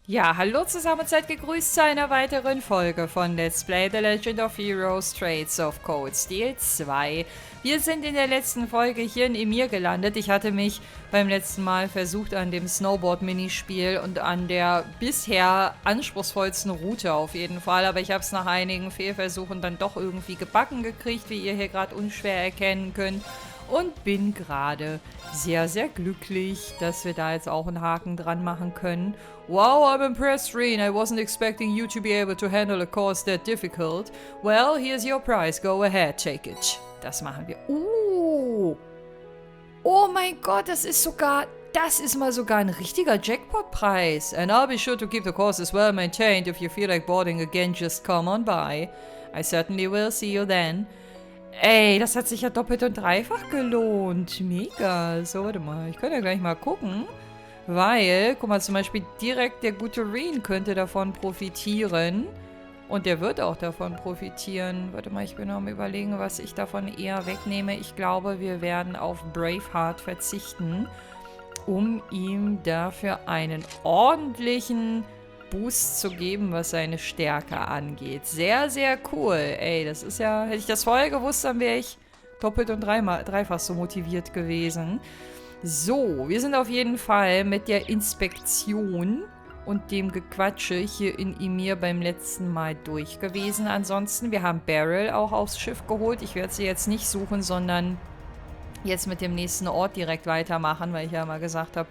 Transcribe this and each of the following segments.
Ja, hallo zusammen und seid gegrüßt zu einer weiteren Folge von Let's Play The Legend of Heroes Traits of Cold Steel 2. Wir sind in der letzten Folge hier in MEHR gelandet. Ich hatte mich beim letzten Mal versucht an dem Snowboard-Minispiel und an der bisher anspruchsvollsten Route auf jeden Fall. Aber ich habe es nach einigen Fehlversuchen dann doch irgendwie gebacken gekriegt, wie ihr hier gerade unschwer erkennen könnt. Und bin gerade sehr, sehr glücklich, dass wir da jetzt auch einen Haken dran machen können. Wow, I'm impressed, Reen. I wasn't expecting you to be able to handle a course that difficult. Well, here's your prize. Go ahead, take it. Das machen wir. Oh mein Gott, das ist mal sogar ein richtiger Jackpot-Preis. And I'll be sure to keep the courses well maintained. If you feel like boarding again, just come on by. I certainly will. See you then. Ey, das hat sich ja doppelt und dreifach gelohnt. Mega. So, warte mal. Ich könnte ja gleich mal gucken. Weil, guck mal, zum Beispiel direkt der gute Reen könnte davon profitieren. Und der wird auch davon profitieren. Warte mal, ich bin noch am Überlegen, was ich davon eher wegnehme. Ich glaube, wir werden auf Braveheart verzichten, um ihm dafür einen ordentlichen Boost zu geben, was seine Stärke angeht. Sehr, sehr cool. Ey, das ist ja... Hätte ich das vorher gewusst, dann wäre ich doppelt und dreifach so motiviert gewesen. So, wir sind auf jeden Fall mit der Inspektion und dem Gequatsche hier in MEHR beim letzten Mal durch gewesen. Ansonsten, wir haben Beryl auch aufs Schiff geholt. Ich werde sie jetzt nicht suchen, sondern jetzt mit dem nächsten Ort direkt weitermachen, weil ich ja mal gesagt habe,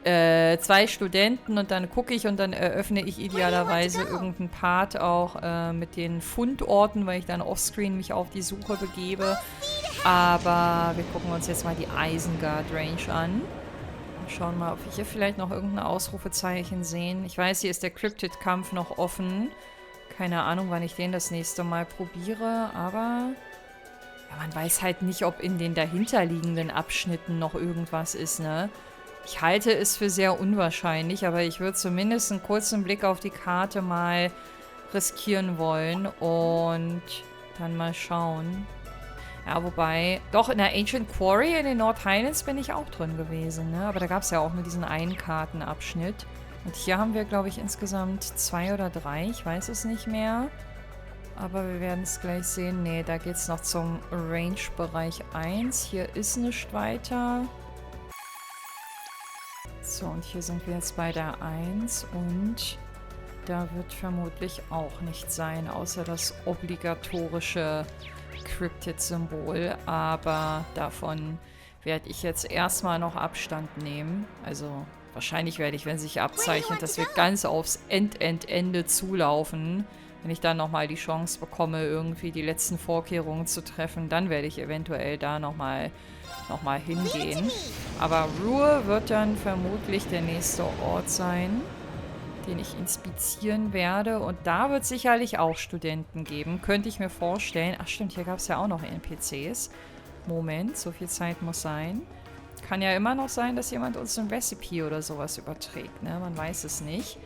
2 Studenten und dann gucke ich und dann eröffne ich idealerweise irgendeinen Part auch mit den Fundorten, weil ich dann offscreen mich auf die Suche begebe. Aber wir gucken uns jetzt mal die Isengard Range an. Und schauen mal, ob wir hier vielleicht noch irgendein Ausrufezeichen sehen. Ich weiß, hier ist der Cryptid-Kampf noch offen. Keine Ahnung, wann ich den das nächste Mal probiere, aber... Ja, man weiß halt nicht, ob in den dahinterliegenden Abschnitten noch irgendwas ist, ne? Ich halte es für sehr unwahrscheinlich, aber ich würde zumindest einen kurzen Blick auf die Karte mal riskieren wollen und dann mal schauen. Ja, wobei, doch in der Ancient Quarry in den North Highlands bin ich auch drin gewesen, ne? Aber da gab es ja auch nur diesen einen Kartenabschnitt. Und hier haben wir, glaube ich, insgesamt 2 oder 3, ich weiß es nicht mehr. Aber wir werden es gleich sehen. Ne, da geht es noch zum Range-Bereich 1. Hier ist nichts weiter. So, und hier sind wir jetzt bei der 1 und da wird vermutlich auch nichts sein, außer das obligatorische Cryptid-Symbol. Aber davon werde ich jetzt erstmal noch Abstand nehmen. Also wahrscheinlich werde ich, wenn sich abzeichnet, dass wir ganz aufs Ende zulaufen, wenn ich dann nochmal die Chance bekomme, irgendwie die letzten Vorkehrungen zu treffen, dann werde ich eventuell da nochmal hingehen. Aber Ruhr wird dann vermutlich der nächste Ort sein, den ich inspizieren werde. Und da wird es sicherlich auch Studenten geben, könnte ich mir vorstellen. Ach stimmt, hier gab es ja auch noch NPCs. Moment, so viel Zeit muss sein. Kann ja immer noch sein, dass jemand uns ein Recipe oder sowas überträgt, ne? Man weiß es nicht.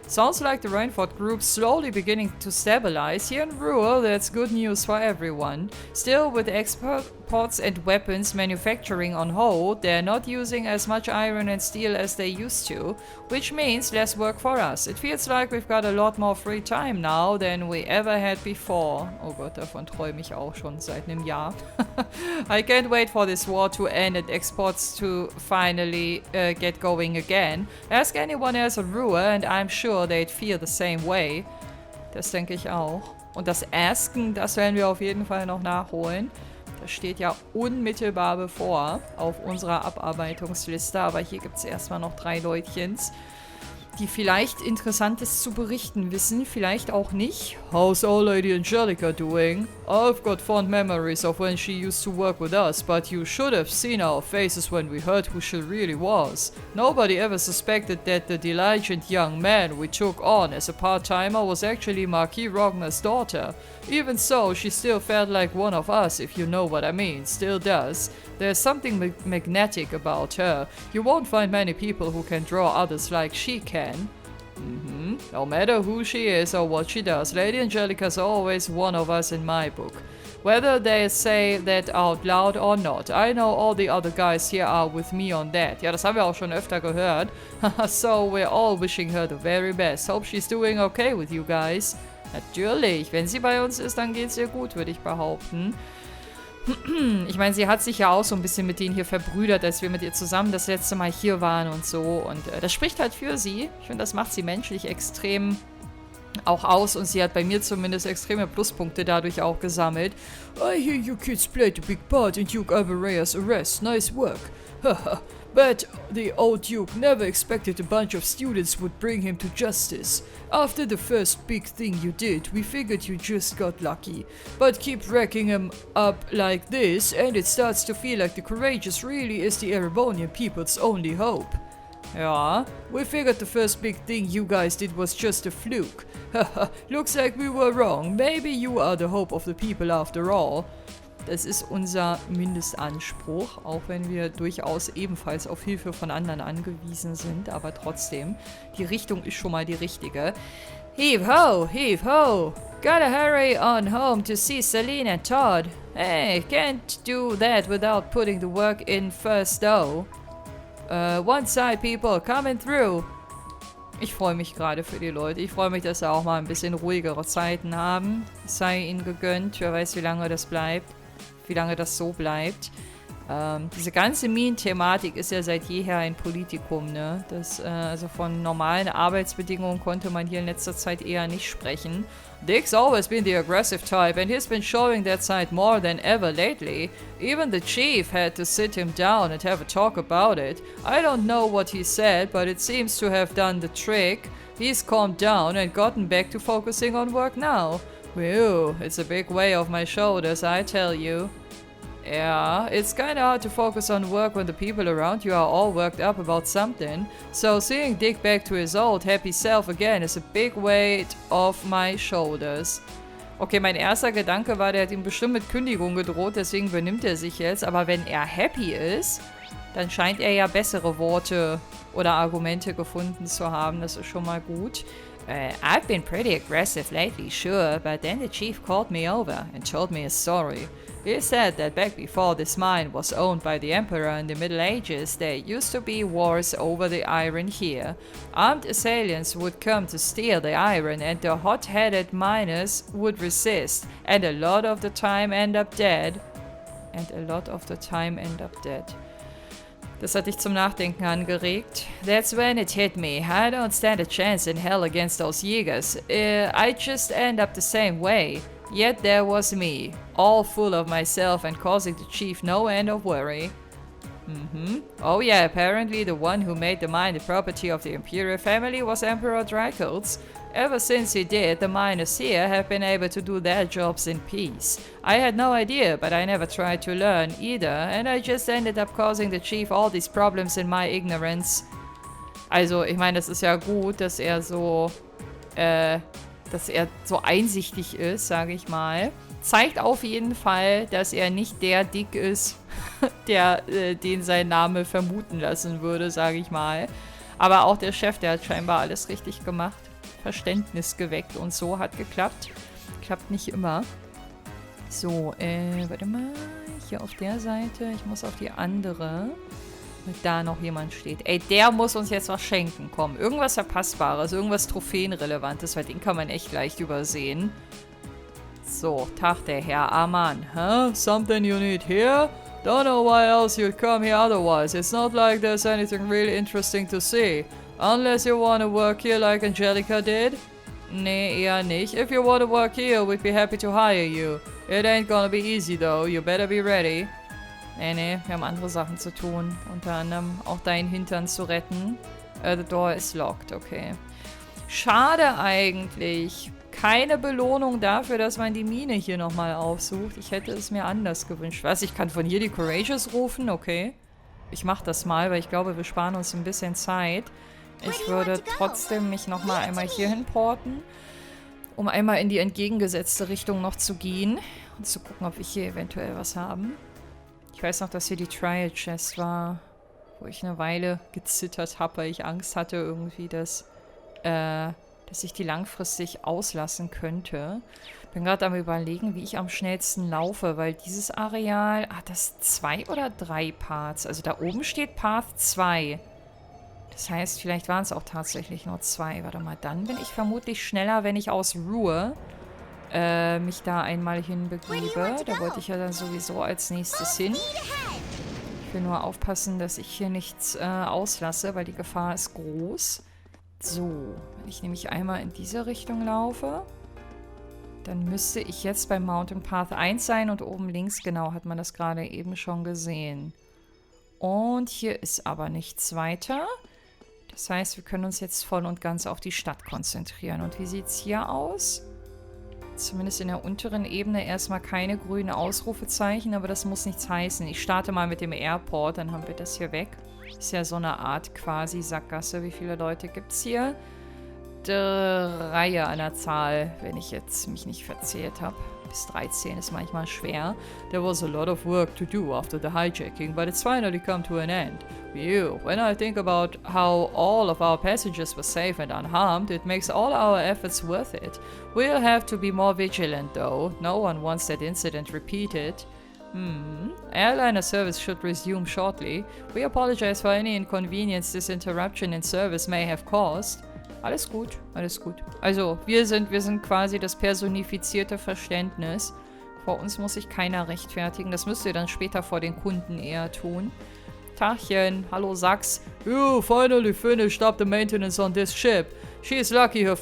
Sounds like the Rainford group slowly beginning to stabilize. Here in Ruhr, that's good news for everyone. Still, with exports and weapons manufacturing on hold, they're not using as much iron and steel as they used to, which means less work for us. It feels like we've got a lot more free time now than we ever had before. Oh Gott, davon träume ich auch schon seit einem Jahr. I can't wait for this war to end and exports to finally get going again. Ask anyone else in Ruhr and I'm sure they'd feel the same way. Das denke ich auch. Und das Asken, das werden wir auf jeden Fall noch nachholen. Das steht ja unmittelbar bevor auf unserer Abarbeitungsliste. Aber hier gibt es erstmal noch 3 Leutchens, die vielleicht Interessantes zu berichten wissen, vielleicht auch nicht. How's old Lady Angelica doing? I've got fond memories of when she used to work with us, but you should have seen our faces when we heard who she really was. Nobody ever suspected that the diligent young man we took on as a part-timer was actually Marquis Rogner's daughter. Even so, she still felt like one of us, if you know what I mean. Still does. There's something magnetic about her. You won't find many people who can draw others like she can. No matter who she is or what she does, Lady Angelica's always one of us in my book. Whether they say that out loud or not. I know all the other guys here are with me on that. Ja, das haben wir auch schon öfter gehört. So we're all wishing her the very best. Hope she's doing okay with you guys. Natürlich, wenn sie bei uns ist, dann geht's ihr gut, würde ich behaupten. Ich meine, sie hat sich ja auch so ein bisschen mit denen hier verbrüdert, als wir mit ihr zusammen das letzte Mal hier waren und so. Und das spricht halt für sie. Ich finde, das macht sie menschlich extrem auch aus. Und sie hat bei mir zumindest extreme Pluspunkte dadurch auch gesammelt. I hear you kids played a big part in Duke Averea's arrest. Nice work. Haha. But the old Duke never expected a bunch of students would bring him to justice. After the first big thing you did, we figured you just got lucky. But keep racking him up like this, and it starts to feel like the courageous really is the Erebonian people's only hope. Ja, we figured the first big thing you guys did was just a fluke. Haha, looks like we were wrong. Maybe you are the hope of the people after all. Das ist unser Mindestanspruch, auch wenn wir durchaus ebenfalls auf Hilfe von anderen angewiesen sind. Aber trotzdem, die Richtung ist schon mal die richtige. Heave ho, heave ho. Gotta hurry on home to see Celine and Todd. Hey, can't do that without putting the work in first though. One side people, coming through. Ich freue mich gerade für die Leute. Ich freue mich, dass sie auch mal ein bisschen ruhigere Zeiten haben. Es sei ihnen gegönnt. Wer weiß, wie lange das bleibt. Wie lange das so bleibt. Diese ganze Minen-Thematik ist ja seit jeher ein Politikum, ne? Also von normalen Arbeitsbedingungen konnte man hier in letzter Zeit eher nicht sprechen. Dick's always been the aggressive type and he's been showing that side more than ever lately. Even the chief had to sit him down and have a talk about it. I don't know what he said, but it seems to have done the trick. He's calmed down and gotten back to focusing on work now. Whew, it's a big weight off my shoulders, I tell you. Yeah, it's kinda hard to focus on work when the people around you are all worked up about something. So seeing Dick back to his old happy self again is a big weight off my shoulders. Okay, mein erster Gedanke war, der hat ihm bestimmt mit Kündigung gedroht, deswegen benimmt er sich jetzt. Aber wenn er happy ist, dann scheint er ja bessere Worte oder Argumente gefunden zu haben. Das ist schon mal gut. I've been pretty aggressive lately, sure, but then the chief called me over and told me a story. He said that back before this mine was owned by the emperor in the Middle Ages, there used to be wars over the iron here. Armed assailants would come to steal the iron and the hot-headed miners would resist, and a lot of the time end up dead. Das hat dich zum Nachdenken angeregt. That's when it hit me. I don't stand a chance in hell against those Jägers. I just end up the same way. Yet there was me, all full of myself and causing the chief no end of worry. Oh yeah, apparently the one who made the mine the property of the imperial family was Emperor Drycoats. Ever since he did, the miners here have been able to do their jobs in peace. I had no idea, but I never tried to learn either, and I just ended up causing the chief all these problems in my ignorance. Also, ich meine, das ist ja gut, dass er so einsichtig ist, sage ich mal. Zeigt auf jeden Fall, dass er nicht der Dick ist, der den sein Name vermuten lassen würde, sage ich mal. Aber auch der Chef, der hat scheinbar alles richtig gemacht. Verständnis geweckt und so, hat geklappt. Klappt nicht immer. So, warte mal. Hier auf der Seite. Ich muss auf die andere. Weil da noch jemand steht. Ey, der muss uns jetzt was schenken. Komm, irgendwas Verpassbares, irgendwas Trophäenrelevantes, weil den kann man echt leicht übersehen. So, Tag der Herr Aman. Huh? Something you need here? Don't know why else you'd come here otherwise. It's not like there's anything really interesting to see. Unless you want to work here like Angelica did? Nee, eher nicht. If you want to work here, we'd be happy to hire you. It ain't gonna be easy though. You better be ready. Nee, wir haben andere Sachen zu tun. Unter anderem auch deinen Hintern zu retten. The door is locked, okay. Schade eigentlich. Keine Belohnung dafür, dass man die Mine hier nochmal aufsucht. Ich hätte es mir anders gewünscht. Was, ich kann von hier die Courageous rufen? Okay. Ich mach das mal, weil ich glaube, wir sparen uns ein bisschen Zeit. Ich würde trotzdem mich nochmal einmal hier hinporten, um einmal in die entgegengesetzte Richtung noch zu gehen und zu gucken, ob wir hier eventuell was haben. Ich weiß noch, dass hier die Trial Chest war, wo ich eine Weile gezittert habe, weil ich Angst hatte irgendwie, dass dass ich die langfristig auslassen könnte. Bin gerade am Überlegen, wie ich am schnellsten laufe, weil dieses Areal, hat das 2 oder 3 Parts? Also da oben steht Path 2. Das heißt, vielleicht waren es auch tatsächlich nur 2. Warte mal, dann bin ich vermutlich schneller, wenn ich aus Ruhe mich da einmal hinbegebe. Da wollte ich ja dann sowieso als nächstes hin. Ich will nur aufpassen, dass ich hier nichts auslasse, weil die Gefahr ist groß. So, wenn ich nämlich einmal in diese Richtung laufe, dann müsste ich jetzt beim Mountain Path 1 sein und oben links, genau, hat man das gerade eben schon gesehen. Und hier ist aber nichts weiter. Das heißt, wir können uns jetzt voll und ganz auf die Stadt konzentrieren. Und wie sieht es hier aus? Zumindest in der unteren Ebene erstmal keine grünen Ausrufezeichen, aber das muss nichts heißen. Ich starte mal mit dem Airport, dann haben wir das hier weg. Ist ja so eine Art quasi Sackgasse. Wie viele Leute gibt es hier? 3 an der Zahl, wenn ich jetzt mich nicht verzählt habe. Bis 13 ist manchmal schwer. There was a lot of work to do after the hijacking, but it's finally come to an end. Phew, when I think about how all of our passengers were safe and unharmed, it makes all our efforts worth it. We'll have to be more vigilant though. No one wants that incident repeated. Airliner service should resume shortly. We apologize for any inconvenience this interruption in service may have caused. Alles gut, alles gut. Also, wir sind quasi das personifizierte Verständnis. Vor uns muss sich keiner rechtfertigen. Das müsst ihr dann später vor den Kunden eher tun. Tachchen, hallo Sachs. You finally finished up the maintenance on this ship. She is lucky her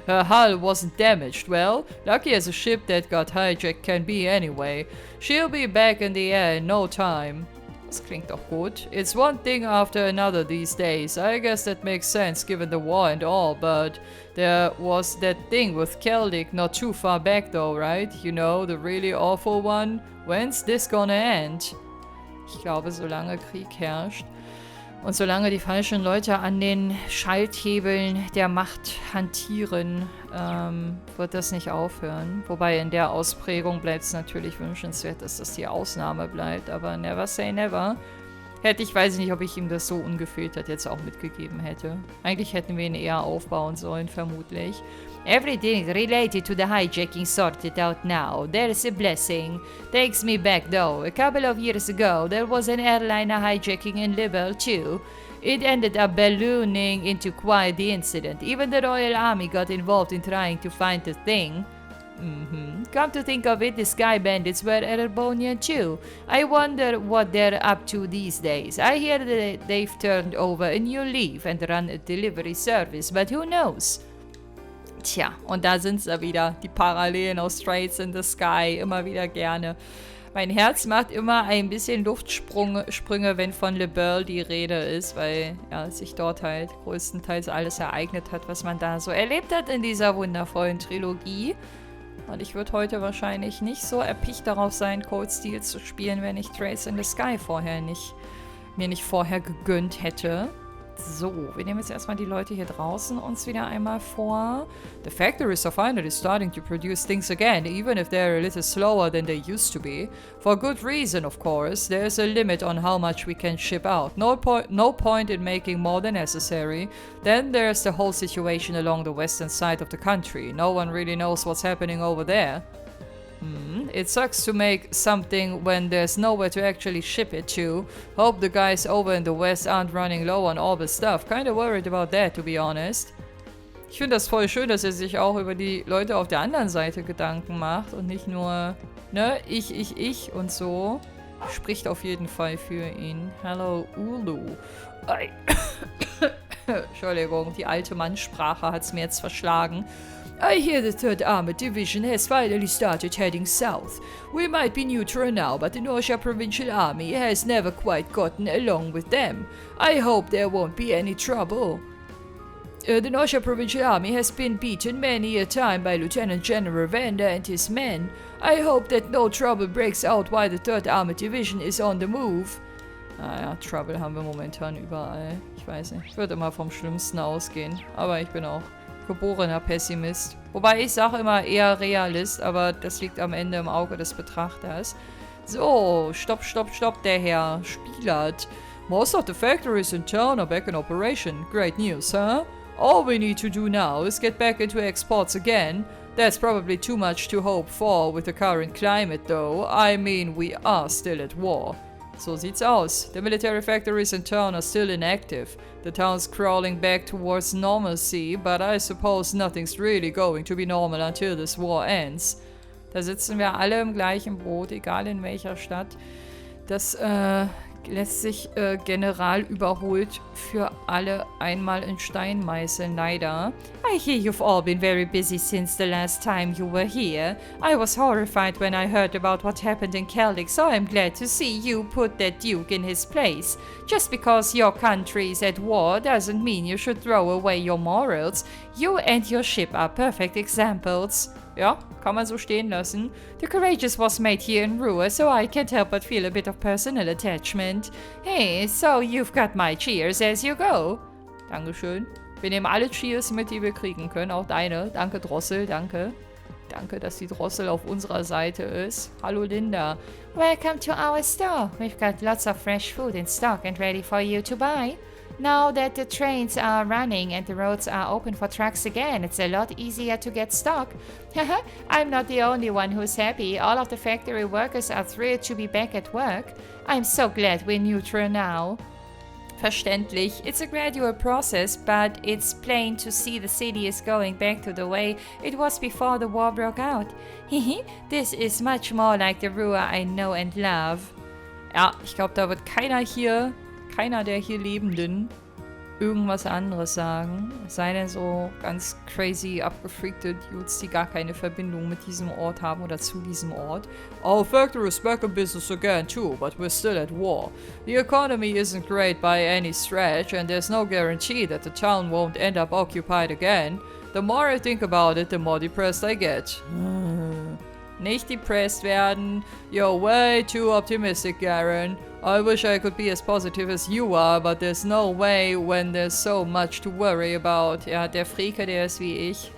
hull wasn't damaged. Well, lucky as a ship that got hijacked can be anyway. She'll be back in the air in no time. Das klingt doch gut. It's one thing after another these days. I guess that makes sense given the war and all, but there was that thing with Celtic not too far back though, right? You know, the really awful one. When's this gonna end? Ich glaube, solange Krieg herrscht und solange die falschen Leute an den Schalthebeln der Macht hantieren, wird das nicht aufhören. Wobei in der Ausprägung bleibt es natürlich wünschenswert, dass das die Ausnahme bleibt. Aber never say never. Weiß ich nicht, ob ich ihm das so ungefiltert jetzt auch mitgegeben hätte. Eigentlich hätten wir ihn eher aufbauen sollen, vermutlich. Everything related to the hijacking sorted out now. There's a blessing. Takes me back though. A couple of years ago, there was an airliner hijacking in Libel too. It ended up ballooning into quite the incident. Even the Royal Army got involved in trying to find the thing. Come to think of it, the Sky Bandits were Erebonian too. I wonder what they're up to these days. I hear that they've turned over a new leaf and run a delivery service, but who knows? Tja, und da sind sie wieder, die Parallelen aus Straits in the Sky, immer wieder gerne. Mein Herz macht immer ein bisschen Luftsprünge, wenn von Le Burle die Rede ist, weil ja, sich dort halt größtenteils alles ereignet hat, was man da so erlebt hat in dieser wundervollen Trilogie. Und ich würde heute wahrscheinlich nicht so erpicht darauf sein, Cold Steel zu spielen, wenn ich Straits in the Sky mir nicht vorher gegönnt hätte. So, wir nehmen jetzt erstmal die Leute hier draußen uns wieder einmal vor. The factories are finally starting to produce things again, even if they're a little slower than they used to be. For good reason, of course. There's a limit on how much we can ship out. No point in making more than necessary. Then there's the whole situation along the western side of the country. No one really knows what's happening over there. It sucks to make something when there's nowhere to actually ship it to. Hope the guys over in the west aren't running low on all the stuff. Kinda worried about that, to be honest. Ich finde das voll schön, dass er sich auch über die Leute auf der anderen Seite Gedanken macht und nicht nur, ne, ich und so. Spricht auf jeden Fall für ihn. Hello, Ulu. Entschuldigung, die alte Mannsprache hat's mir jetzt verschlagen. I hear the 3rd Armored Division has finally started heading south. We might be neutral now, but the NOCH Provincial Army has never quite gotten along with them. I hope there won't be any trouble. The NOCH Provincial Army has been beaten many a time by Lieutenant General Vander and his men. I hope that no trouble breaks out while the 3rd Armored Division is on the move. Naja, Trouble haben wir momentan überall. Ich weiß nicht, ich würde immer vom Schlimmsten ausgehen, aber ich bin auch geborener Pessimist. Wobei ich sage immer eher Realist, aber das liegt am Ende im Auge des Betrachters. So, stopp, der Herr Spielert. Most of the factories in town are back in operation. Great news, huh? All we need to do now is get back into exports again. That's probably too much to hope for with the current climate though. I mean, we are still at war. So sieht's aus. The military factories in turn are still inactive. The town's crawling back towards normalcy, but I suppose nothing's really going to be normal until this war ends. Da sitzen wir alle im gleichen Boot, egal in welcher Stadt. Das lässt sich general überholt für alle einmal in Stein meißeln, leider. I hear you've all been very busy since the last time you were here. I was horrified when I heard about what happened in Celtic, so I'm glad to see you put that duke in his place. Just because your country's at war doesn't mean you should throw away your morals. You and your ship are perfect examples. Ja, kann man so stehen lassen. The Courageous was made here in Ruhr, so I can't help but feel a bit of personal attachment. Hey, so you've got my cheers as you go. Dankeschön. Wir nehmen alle Cheers mit, die wir kriegen können, auch deine. Danke, Drossel, danke. Danke, dass die Drossel auf unserer Seite ist. Hallo, Linda. Welcome to our store. We've got lots of fresh food in stock and ready for you to buy. Now that the trains are running and the roads are open for trucks again, it's a lot easier to get stock. I'm not the only one who's happy. All of the factory workers are thrilled to be back at work. I'm so glad we're neutral now. Verständlich. It's a gradual process, but it's plain to see the city is going back to the way it was before the war broke out. This is much more like the Ruhr I know and love. Ja, ich glaube, da wird keiner der hier Lebenden irgendwas anderes sagen. Es sei denn so ganz crazy, abgefreakte Dudes, die gar keine Verbindung mit diesem Ort haben oder zu diesem Ort. Our factory is back in business again too, but we're still at war. The economy isn't great by any stretch, and there's no guarantee that the town won't end up occupied again. The more I think about it, the more depressed I get. Nicht depressed werden. You're way too optimistic, Garen. I wish I could be as positive as you are, but there's no way when there's so much to worry about. Ja, der Freke, der ist wie ich.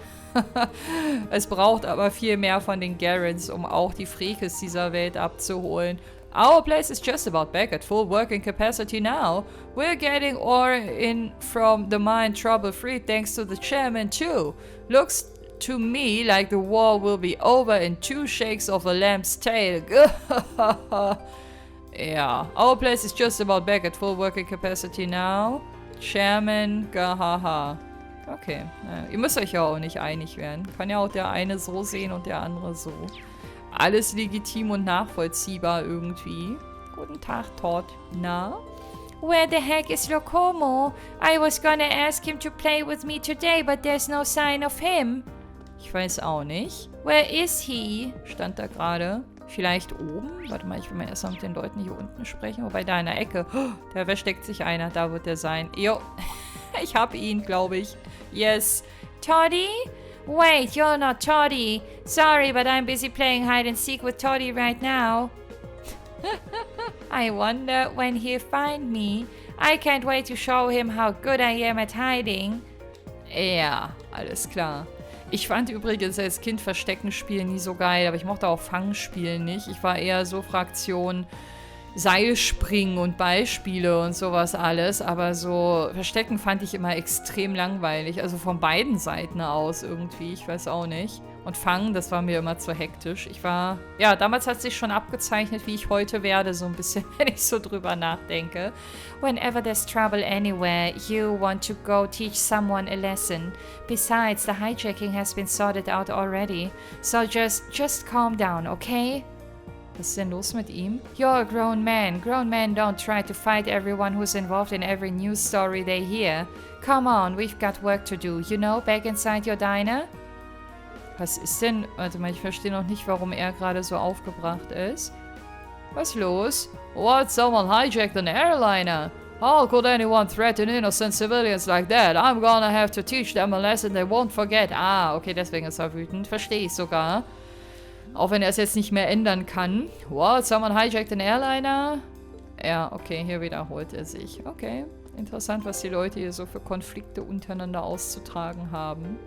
Es braucht aber viel mehr von den Garens, um auch die Frekes dieser Welt abzuholen. Our place is just about back at full working capacity now. We're getting ore in from the mine trouble-free thanks to the chairman too. Looks to me like the war will be over in 2 shakes of a lamb's tail. Yeah, our place is just about back at full working capacity now. Chairman, gahaha. Okay, naja, ihr müsst euch ja auch nicht einig werden. Kann ja auch der eine so sehen und der andere so. Alles legitim und nachvollziehbar irgendwie. Guten Tag, Todd. Na? Where the heck is Lokomo? I was gonna ask him to play with me today, but there's no sign of him. Ich weiß auch nicht. Where is he? Stand da gerade. Vielleicht oben? Warte mal, ich will mal erstmal mit den Leuten hier unten sprechen. Wobei da in der Ecke. Oh, da versteckt sich einer. Da wird der sein. Jo. Ich hab ihn, glaube ich. Yes. Toddy? Wait, you're not Toddy. Sorry, but I'm busy playing hide and seek with Toddy right now. I wonder when he'll find me. I can't wait to show him how good I am at hiding. Ja, alles klar. Ich fand übrigens als Kind Verstecken spielen nie so geil, aber ich mochte auch Fangspielen nicht. Ich war eher so Fraktion Seilspringen und Ballspiele und sowas alles, aber so Verstecken fand ich immer extrem langweilig, also von beiden Seiten aus irgendwie, ich weiß auch nicht. Und Fangen, das war mir immer zu hektisch. Ja, damals hat sich schon abgezeichnet, wie ich heute werde, so ein bisschen, wenn ich so drüber nachdenke. Whenever there's trouble anywhere, you want to go teach someone a lesson. Besides, the hijacking has been sorted out already. So just calm down, okay? Was ist denn los mit ihm? You're a grown man. Grown men don't try to fight everyone who's involved in every news story they hear. Come on, we've got work to do. You know, back inside your diner? Was ist denn? Warte mal, ich verstehe noch nicht, warum er gerade so aufgebracht ist. Was ist los? What? Someone hijacked an airliner? How could anyone threaten innocent civilians like that? I'm gonna have to teach them a lesson they won't forget. Ah, okay, deswegen ist er wütend. Verstehe ich sogar. Auch wenn er es jetzt nicht mehr ändern kann. What? Someone hijacked an airliner? Ja, okay, hier wiederholt er sich. Okay, interessant, was die Leute hier so für Konflikte untereinander auszutragen haben.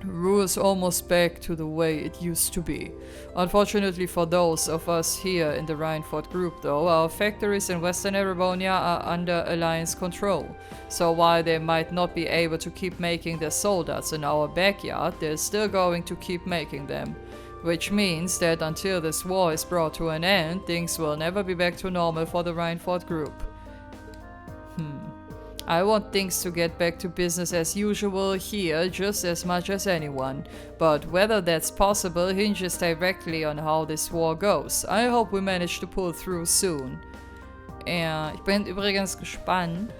Rule's almost back to the way it used to be. Unfortunately for those of us here in the Rheinford group though, our factories in Western Erebonia are under Alliance control. So while they might not be able to keep making their soldats in our backyard, they're still going to keep making them. Which means that until this war is brought to an end, things will never be back to normal for the Rheinford group. I want things to get back to business as usual here just as much as anyone. But whether that's possible hinges directly on how this war goes. I hope we manage to pull through soon. Ja, ich bin übrigens gespannt,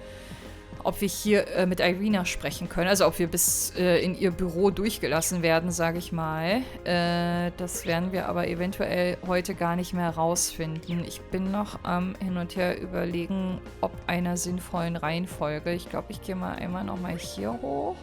ob wir hier mit Irina sprechen können. Also ob wir bis in ihr Büro durchgelassen werden, sage ich mal. Das werden wir aber eventuell heute gar nicht mehr rausfinden. Ich bin noch am hin und her überlegen, ob einer sinnvollen Reihenfolge. Ich glaube, ich gehe mal einmal nochmal hier hoch.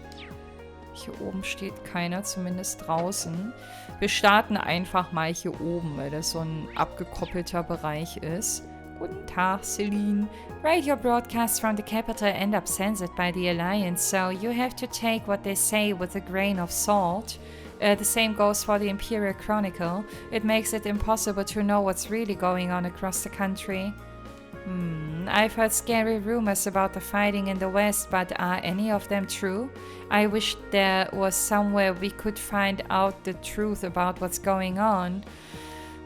Hier oben steht keiner, zumindest draußen. Wir starten einfach mal hier oben, weil das so ein abgekoppelter Bereich ist. Guten Tag, Celine. Radio broadcasts from the capital end up censored by the Alliance, so you have to take what they say with a grain of salt. The same goes for the Imperial Chronicle. It makes it impossible to know what's really going on across the country. I've heard scary rumors about the fighting in the West, but are any of them true? I wish there was somewhere we could find out the truth about what's going on.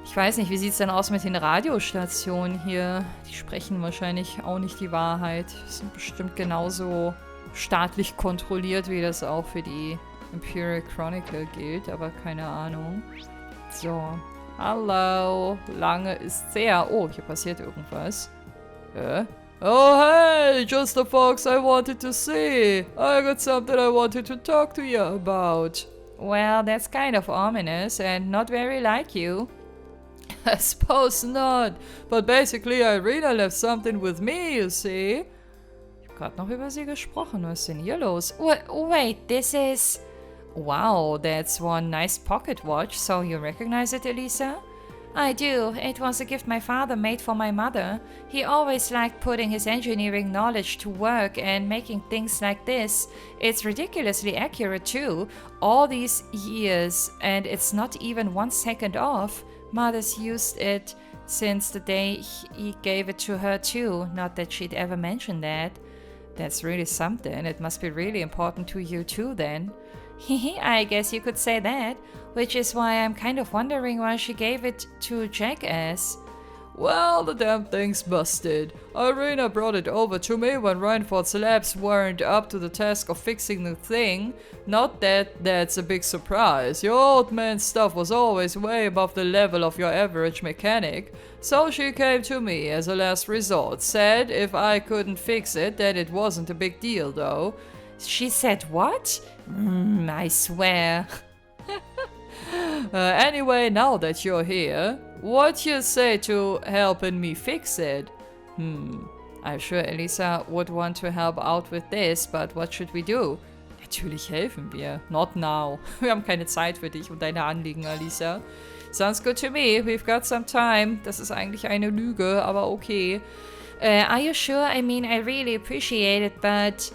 Ich weiß nicht, wie sieht es denn aus mit den Radiostationen hier? Die sprechen wahrscheinlich auch nicht die Wahrheit. Die sind bestimmt genauso staatlich kontrolliert, wie das auch für die Imperial Chronicle gilt, aber keine Ahnung. So, hallo, lange ist sehr... Oh, hier passiert irgendwas. Oh hey, just the folks I wanted to see. I got something I wanted to talk to you about. Well, that's kind of ominous and not very like you. I suppose not, but basically Irina left something with me, you see. Ich hab grad noch über sie gesprochen, was ist denn hier los? Wait, this is... Wow, that's one nice pocket watch, so you recognize it, Elisa? I do. It was a gift my father made for my mother. He always liked putting his engineering knowledge to work and making things like this. It's ridiculously accurate too, all these years, and it's not even 1 second off. Mother's used it since the day he gave it to her too, not that she'd ever mentioned that. That's really something. It must be really important to you too then. I guess you could say that, which is why I'm kind of wondering why she gave it to Jackass. Well, the damn thing's busted. Irina brought it over to me when Rheinford's labs weren't up to the task of fixing the thing. Not that that's a big surprise. Your old man's stuff was always way above the level of your average mechanic. So she came to me as a last resort. Said if I couldn't fix it, that it wasn't a big deal though. She said what? I swear. Anyway, now that you're here, what you say to helping me fix it? I'm sure Elisa would want to help out with this, but what should we do? Natürlich helfen wir. Not now. Wir haben keine Zeit für dich und deine Anliegen, Elisa. Sounds good to me. We've got some time. Das ist eigentlich eine Lüge, aber okay. Are you sure? I mean, I really appreciate it, but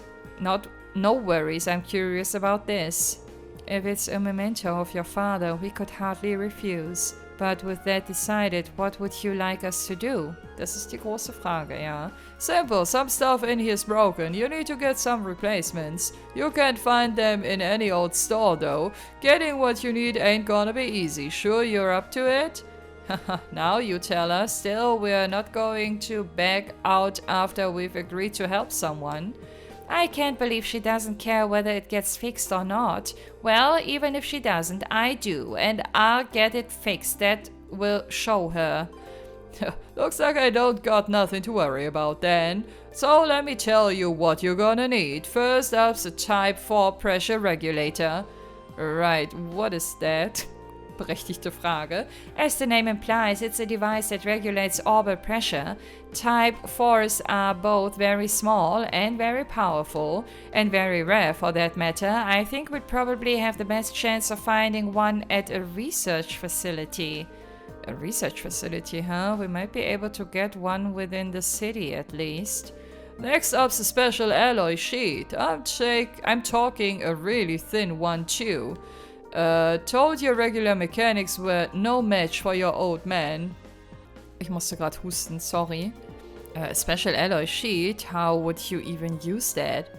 no worries. I'm curious about this. If it's a memento of your father, we could hardly refuse. But with that decided, what would you like us to do? Das ist die große Frage, ja. Simple, some stuff in here's broken. You need to get some replacements. You can't find them in any old store though. Getting what you need ain't gonna be easy. Sure you're up to it? Now you tell us. Still, we're not going to back out after we've agreed to help someone. I can't believe she doesn't care whether it gets fixed or not. Well, even if she doesn't, I do, and I'll get it fixed. That will show her. Looks like I don't got nothing to worry about then. So let me tell you what you're gonna need. First up's a Type 4 pressure regulator. Right, what is that? Berechtigte Frage. As the name implies, it's a device that regulates orbit pressure. Type 4s are both very small and very powerful, and very rare for that matter. I think we'd probably have the best chance of finding one at a research facility. A research facility, huh? We might be able to get one within the city at least. Next up's a special alloy sheet. I'm talking a really thin one too. Told your regular mechanics were no match for your old man. Ich musste gerade husten, sorry. A special alloy sheet? How would you even use that?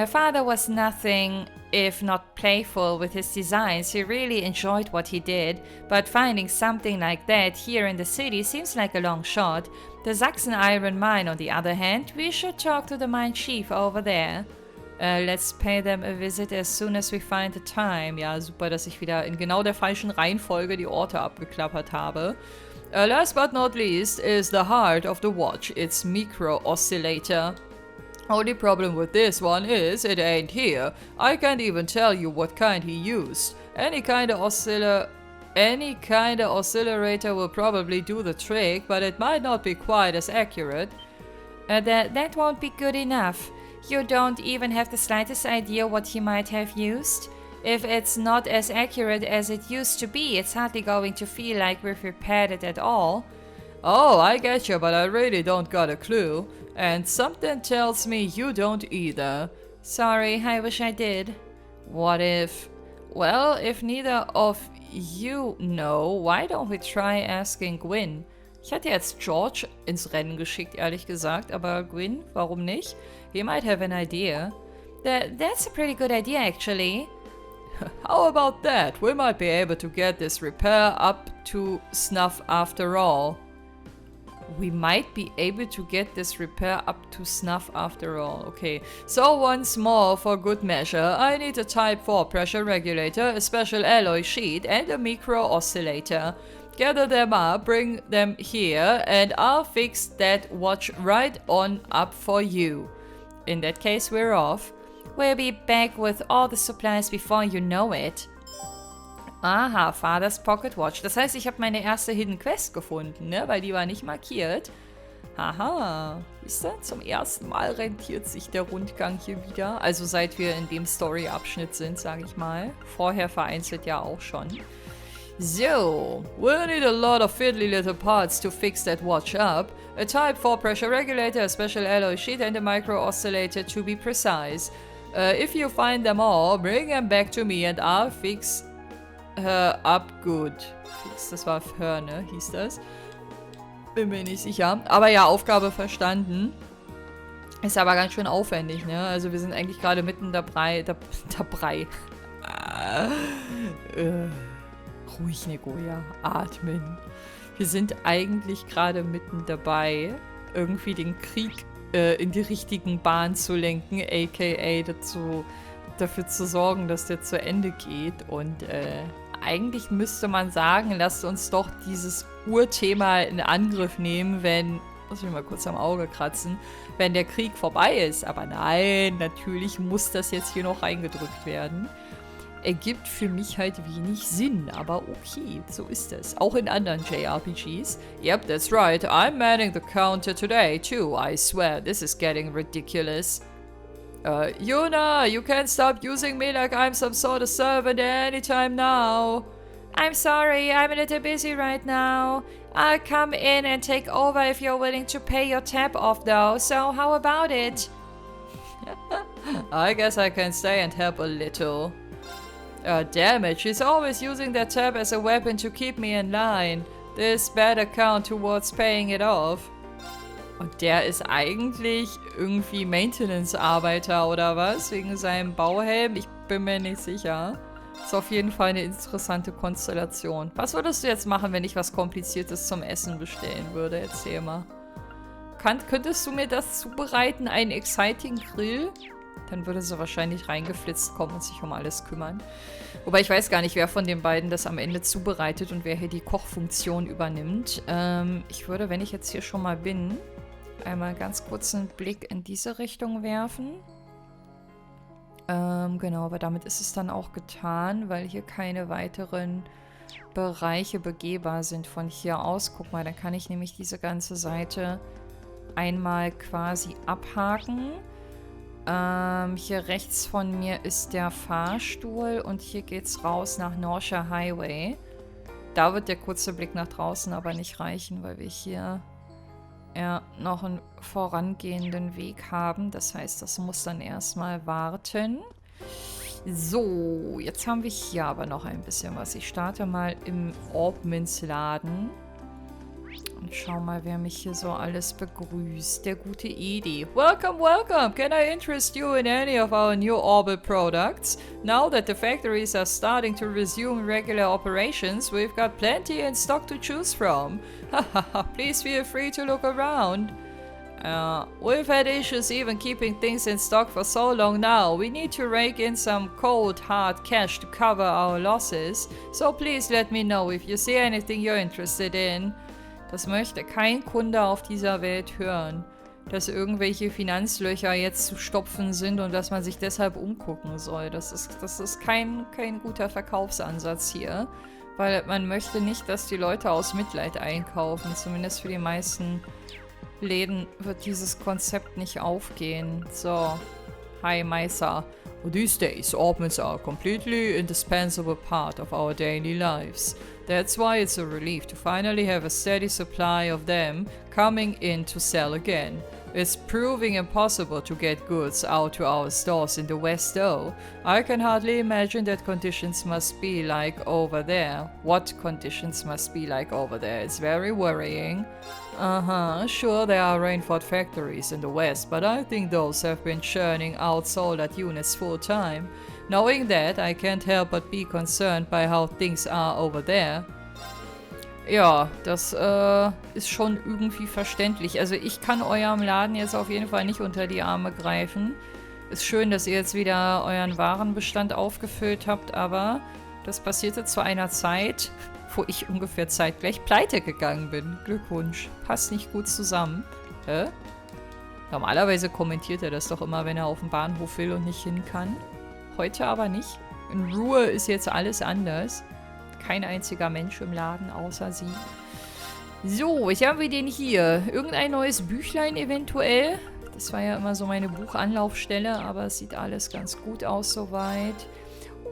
Father was nothing if not playful with his designs. He really enjoyed what he did, but finding something like that here in the city seems like a long shot. The Sachsen Iron Mine, on the other hand, we should talk to the mine chief over there. Let's pay them a visit as soon as we find the time. Ja, super, dass ich wieder in genau der falschen Reihenfolge die Orte abgeklappert habe. Last but not least is the heart of the watch, its micro-oscillator. Only problem with this one is it ain't here. I can't even tell you what kind he used. Any kind of oscillator will probably do the trick, but it might not be quite as accurate. That won't be good enough. You don't even have the slightest idea what he might have used? If it's not as accurate as it used to be, it's hardly going to feel like we've repaired it at all. Oh, I get you, but I really don't got a clue. And something tells me you don't either. Sorry, I wish I did. What if... Well, if neither of you know, why don't we try asking Gwyn? Ich hätte jetzt George ins Rennen geschickt, ehrlich gesagt, aber Gwyn, warum nicht? He might have an idea. That's a pretty good idea, actually. How about that? We might be able to get this repair up to snuff after all. We might be able to get this repair up to snuff after all. Okay, so once more for good measure, I need a Type 4 pressure regulator, a special alloy sheet, and a micro-oscillator. Gather them up, bring them here, and I'll fix that watch right on up for you. In that case, we're off. We'll be back with all the supplies before you know it. Aha, Fathers Pocket Watch. Das heißt, ich habe meine erste Hidden Quest gefunden, ne? Weil die war nicht markiert. Haha. Siehst du? Zum ersten Mal rentiert sich der Rundgang hier wieder. Also seit wir in dem Story-Abschnitt sind, sage ich mal. Vorher vereinzelt ja auch schon. So, we'll need a lot of fiddly little parts to fix that watch up. A Type 4 pressure regulator, a special alloy sheet and a micro-oscillator to be precise. If you find them all, bring them back to me and I'll fix her up good. Fix, das war her, ne? Hieß das? Bin mir nicht sicher. Aber ja, Aufgabe verstanden. Ist aber ganz schön aufwendig, ne? Also wir sind eigentlich gerade mitten dabei. Ruhig, Negoya. Atmen. Wir sind eigentlich gerade mitten dabei, irgendwie den Krieg in die richtigen Bahnen zu lenken, aka dafür zu sorgen, dass der zu Ende geht. Und eigentlich müsste man sagen, lasst uns doch dieses Urthema in Angriff nehmen, wenn, muss ich mal kurz am Auge kratzen, wenn der Krieg vorbei ist. Aber nein, natürlich muss das jetzt hier noch reingedrückt werden. Ergibt für mich halt wenig Sinn, aber okay, so ist es. Auch in anderen JRPGs. Yep, that's right. I'm manning the counter today, too. I swear, this is getting ridiculous. Yuna, you can't stop using me like I'm some sort of servant anytime now. I'm sorry, I'm a little busy right now. I'll come in and take over if you're willing to pay your tab off though, so how about it? I guess I can stay and help a little. Damn it, she's always using that tab as a weapon to keep me in line. This better count towards paying it off. Und der ist eigentlich irgendwie Maintenance-Arbeiter oder was? Wegen seinem Bauhelm? Ich bin mir nicht sicher. Ist auf jeden Fall eine interessante Konstellation. Was würdest du jetzt machen, wenn ich was Kompliziertes zum Essen bestellen würde? Erzähl mal. Könntest du mir das zubereiten? Einen exciting Grill? Dann würde sie wahrscheinlich reingeflitzt kommen und sich um alles kümmern. Wobei ich weiß gar nicht, wer von den beiden das am Ende zubereitet und wer hier die Kochfunktion übernimmt. Ich würde, wenn ich jetzt hier schon mal bin, einmal ganz kurz einen Blick in diese Richtung werfen. Genau, aber damit ist es dann auch getan, weil hier keine weiteren Bereiche begehbar sind von hier aus. Guck mal, dann kann ich nämlich diese ganze Seite einmal quasi abhaken. Hier rechts von mir ist der Fahrstuhl und hier geht's raus nach NOCH Highway. Da wird der kurze Blick nach draußen aber nicht reichen, weil wir hier ja noch einen vorangehenden Weg haben. Das heißt, das muss dann erstmal warten. So, jetzt haben wir hier aber noch ein bisschen was. Ich starte mal im Orbmins-Laden. Und schau mal, wer mich hier so alles begrüßt. Der gute Edi. Welcome, welcome. Can I interest you in any of our new Orbit products? Now that the factories are starting to resume regular operations, we've got plenty in stock to choose from. Please feel free to look around. We've had issues even keeping things in stock for so long now. We need to rake in some cold, hard cash to cover our losses. So please let me know if you see anything you're interested in. Das möchte kein Kunde auf dieser Welt hören, dass irgendwelche Finanzlöcher jetzt zu stopfen sind und dass man sich deshalb umgucken soll. Das ist kein guter Verkaufsansatz hier, weil man möchte nicht, dass die Leute aus Mitleid einkaufen. Zumindest für die meisten Läden wird dieses Konzept nicht aufgehen. So, hi Meister. These days, orbits are a completely indispensable part of our daily lives. That's why it's a relief to finally have a steady supply of them coming in to sell again. It's proving impossible to get goods out to our stores in the West though. I can hardly imagine that conditions must be like over there. What conditions must be like over there? It's very worrying. Sure there are Rainford factories in the West, but I think those have been churning out solar units full time. Knowing that, I can't help but be concerned by how things are over there. Ja, das ist schon irgendwie verständlich. Also ich kann eurem Laden jetzt auf jeden Fall nicht unter die Arme greifen. Ist schön, dass ihr jetzt wieder euren Warenbestand aufgefüllt habt, aber das passierte zu einer Zeit, wo ich ungefähr zeitgleich pleite gegangen bin. Glückwunsch. Passt nicht gut zusammen. Hä? Normalerweise kommentiert er das doch immer, wenn er auf den Bahnhof will und nicht hin kann. Heute aber nicht. In Ruhe ist jetzt alles anders. Kein einziger Mensch im Laden, außer sie. So, was haben wir denn hier? Irgendein neues Büchlein eventuell? Das war ja immer so meine Buchanlaufstelle, aber es sieht alles ganz gut aus soweit.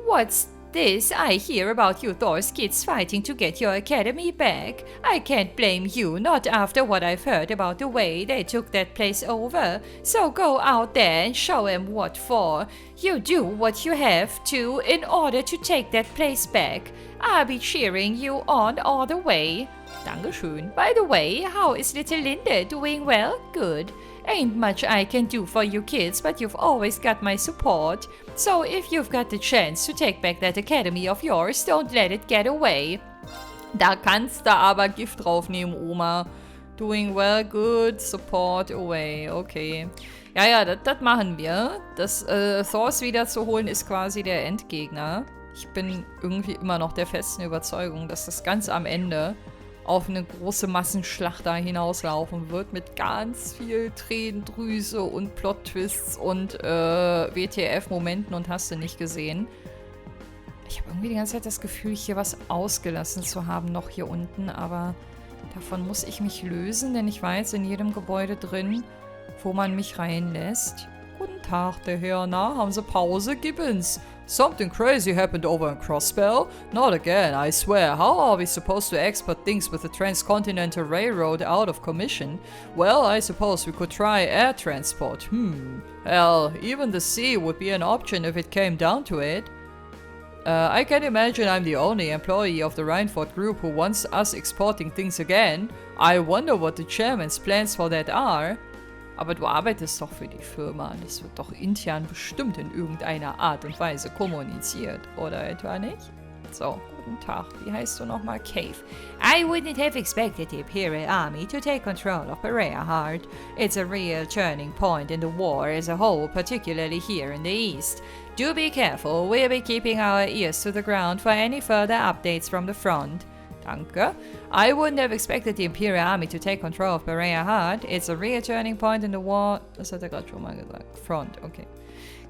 What's this? I hear about you Thor's kids fighting to get your academy back. I can't blame you, not after what I've heard about the way they took that place over. So go out there and show 'em what for. You do what you have to in order to take that place back. I'll be cheering you on all the way. Dankeschön. By the way, how is little Linda doing well? Good. Ain't much I can do for you kids, but you've always got my support. So if you've got the chance to take back that academy of yours, don't let it get away. Da kannst du aber Gift draufnehmen, Oma. Doing well, good, support away. Okay. Ja, das machen wir. Das Thors wiederzuholen ist quasi der Endgegner. Ich bin irgendwie immer noch der festen Überzeugung, dass das ganz am Ende auf eine große Massenschlacht da hinauslaufen wird mit ganz viel Tränendrüse und Plot-Twists und WTF-Momenten und hast du nicht gesehen. Ich habe irgendwie die ganze Zeit das Gefühl, hier was ausgelassen zu haben, noch hier unten, aber davon muss ich mich lösen, denn ich war jetzt in jedem Gebäude drin, wo man mich reinlässt. Guten Tag, der Herr. Na, haben Sie Pause? Gibbons. Something crazy happened over in Crossbell? Not again, I swear. How are we supposed to export things with the Transcontinental Railroad out of commission? Well, I suppose we could try air transport. Hell, even the sea would be an option if it came down to it. I can imagine I'm the only employee of the Rheinford Group who wants us exporting things again. I wonder what the chairman's plans for that are. Aber du arbeitest doch für die Firma. Das wird doch intern bestimmt in irgendeiner Art und Weise kommuniziert, oder etwa nicht? So, guten Tag. Wie heißt du nochmal? Cave. I wouldn't have expected the Imperial Army to take control of Berea. It's a real turning point in the war as a whole, particularly here in the east. Do be careful. We'll be keeping our ears to the ground for any further updates from the front. Danke. I wouldn't have expected the Imperial Army to take control of Berea. It's a real turning point in the war. Das hat er gerade schon mal gesagt. Front, okay.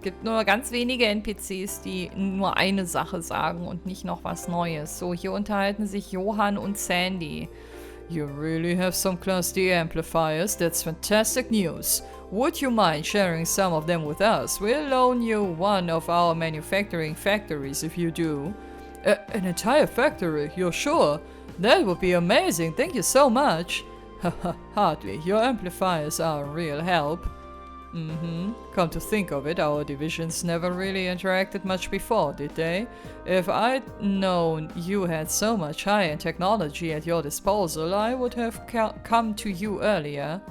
Gibt nur ganz wenige NPCs, die nur eine Sache sagen und nicht noch was Neues. So, hier unterhalten sich Johann und Sandy. You really have some Class D amplifiers. That's fantastic news. Would you mind sharing some of them with us? We'll loan you one of our manufacturing factories if you do. An entire factory, you're sure? That would be amazing, thank you so much. Hardly. Your amplifiers are a real help. Come to think of it, our divisions never really interacted much before, did they? If I'd known you had so much high-end technology at your disposal, I would have come to you earlier.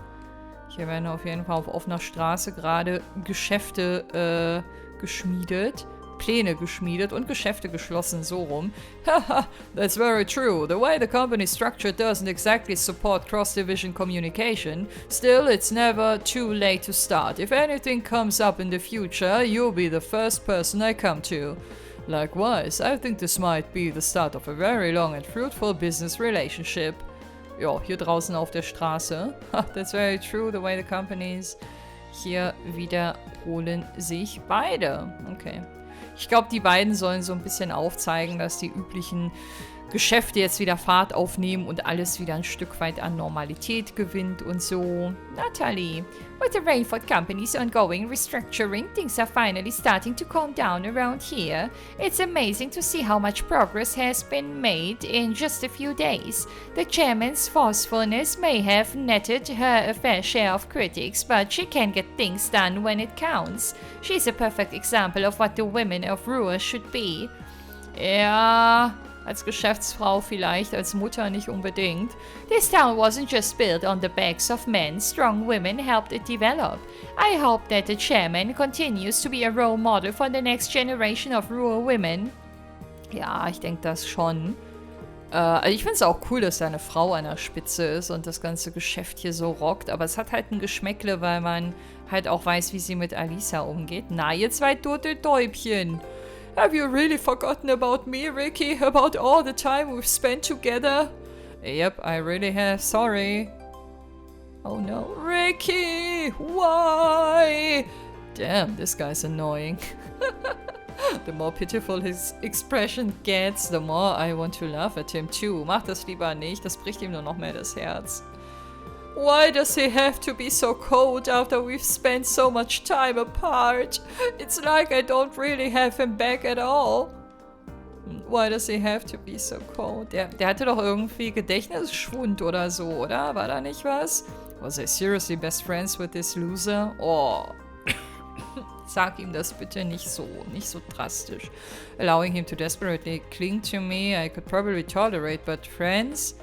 Hier werden auf jeden Fall auf offener Straße gerade Geschäfte geschmiedet. Pläne geschmiedet und Geschäfte geschlossen, so rum. Haha, that's very true. The way the company is structured doesn't exactly support cross-division communication. Still, it's never too late to start. If anything comes up in the future, you'll be the first person I come to. Likewise, I think this might be the start of a very long and fruitful business relationship. Ja, hier draußen auf der Straße. That's very true. The way the companies hier wiederholen sich beide. Okay. Ich glaube, die beiden sollen so ein bisschen aufzeigen, dass die üblichen Geschäfte jetzt wieder Fahrt aufnehmen und alles wieder ein Stück weit an Normalität gewinnt und so. Natalie, with the Rainford Company's ongoing restructuring, things are finally starting to calm down around here. It's amazing to see how much progress has been made in just a few days. The chairman's forcefulness may have netted her a fair share of critics, but she can get things done when it counts. She's a perfect example of what the women of Ruhr should be. Ja... Als Geschäftsfrau vielleicht, als Mutter nicht unbedingt. This town wasn't just built on the backs of men. Strong women helped it develop. I hope that the chairman continues to be a role model for the next generation of rural women. Ja, ich denke das schon. Also ich finde es auch cool, dass da eine Frau an der Spitze ist und das ganze Geschäft hier so rockt. Aber es hat halt ein Geschmäckle, weil man halt auch weiß, wie sie mit Alisa umgeht. Na, ihr zwei Turteltäubchen. Have you really forgotten about me, Ricky? About all the time we've spent together? Yep, I really have. Sorry. Oh no. Ricky! Why? Damn, this guy's annoying. The more pitiful his expression gets, the more I want to laugh at him too. Mach das lieber nicht, das bricht ihm nur noch mehr das Herz. Why does he have to be so cold after we've spent so much time apart? It's like I don't really have him back at all. Why does he have to be so cold? Der hatte doch irgendwie Gedächtnisschwund oder so, oder? War da nicht was? Was I seriously best friends with this loser? Oh. Sag ihm das bitte nicht so drastisch. Allowing him to desperately cling to me, I could probably tolerate, but friends?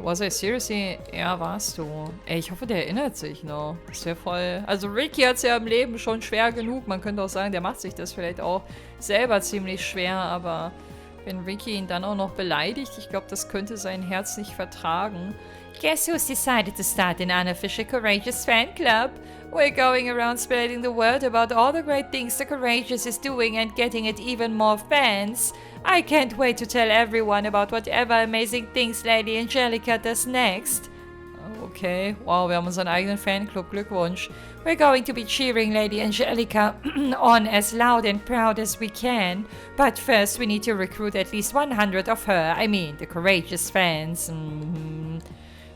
Was I seriously? Ja, warst du. Ey, ich hoffe, der erinnert sich noch. Das wäre voll... Also Ricky hat es ja im Leben schon schwer genug. Man könnte auch sagen, der macht sich das vielleicht auch selber ziemlich schwer, aber wenn Ricky ihn dann auch noch beleidigt, ich glaube, das könnte sein Herz nicht vertragen. Guess who's decided to start an unofficial Courageous fan club? We're going around spreading the word about all the great things the Courageous is doing and getting it even more fans. I can't wait to tell everyone about whatever amazing things Lady Angelica does next. Okay, wow, wir haben unseren eigenen Fanclub, Glückwunsch. We're going to be cheering Lady Angelica on as loud and proud as we can. But first we need to recruit at least 100 of her, I mean, the Courageous fans.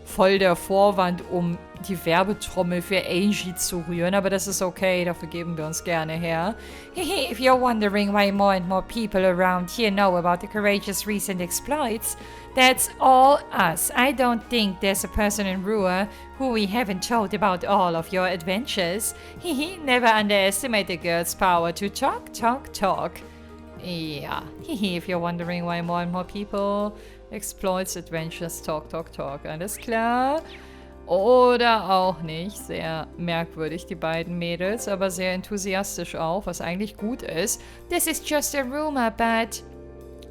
Voll der Vorwand, um die Werbetrommel für Angie zu rühren, aber das ist okay, dafür geben wir uns gerne her. If you're wondering why more and more people around here know about the Courageous recent exploits, that's all us. I don't think there's a person in Ruhr who we haven't told about all of your adventures. Never underestimate a girl's power to talk, talk, talk. Ja, if you're wondering why more and more people... Exploits, Adventures, Talk, Talk, Talk. Alles klar. Oder auch nicht. Sehr merkwürdig, die beiden Mädels, aber sehr enthusiastisch auch, was eigentlich gut ist. This is just a rumor, but...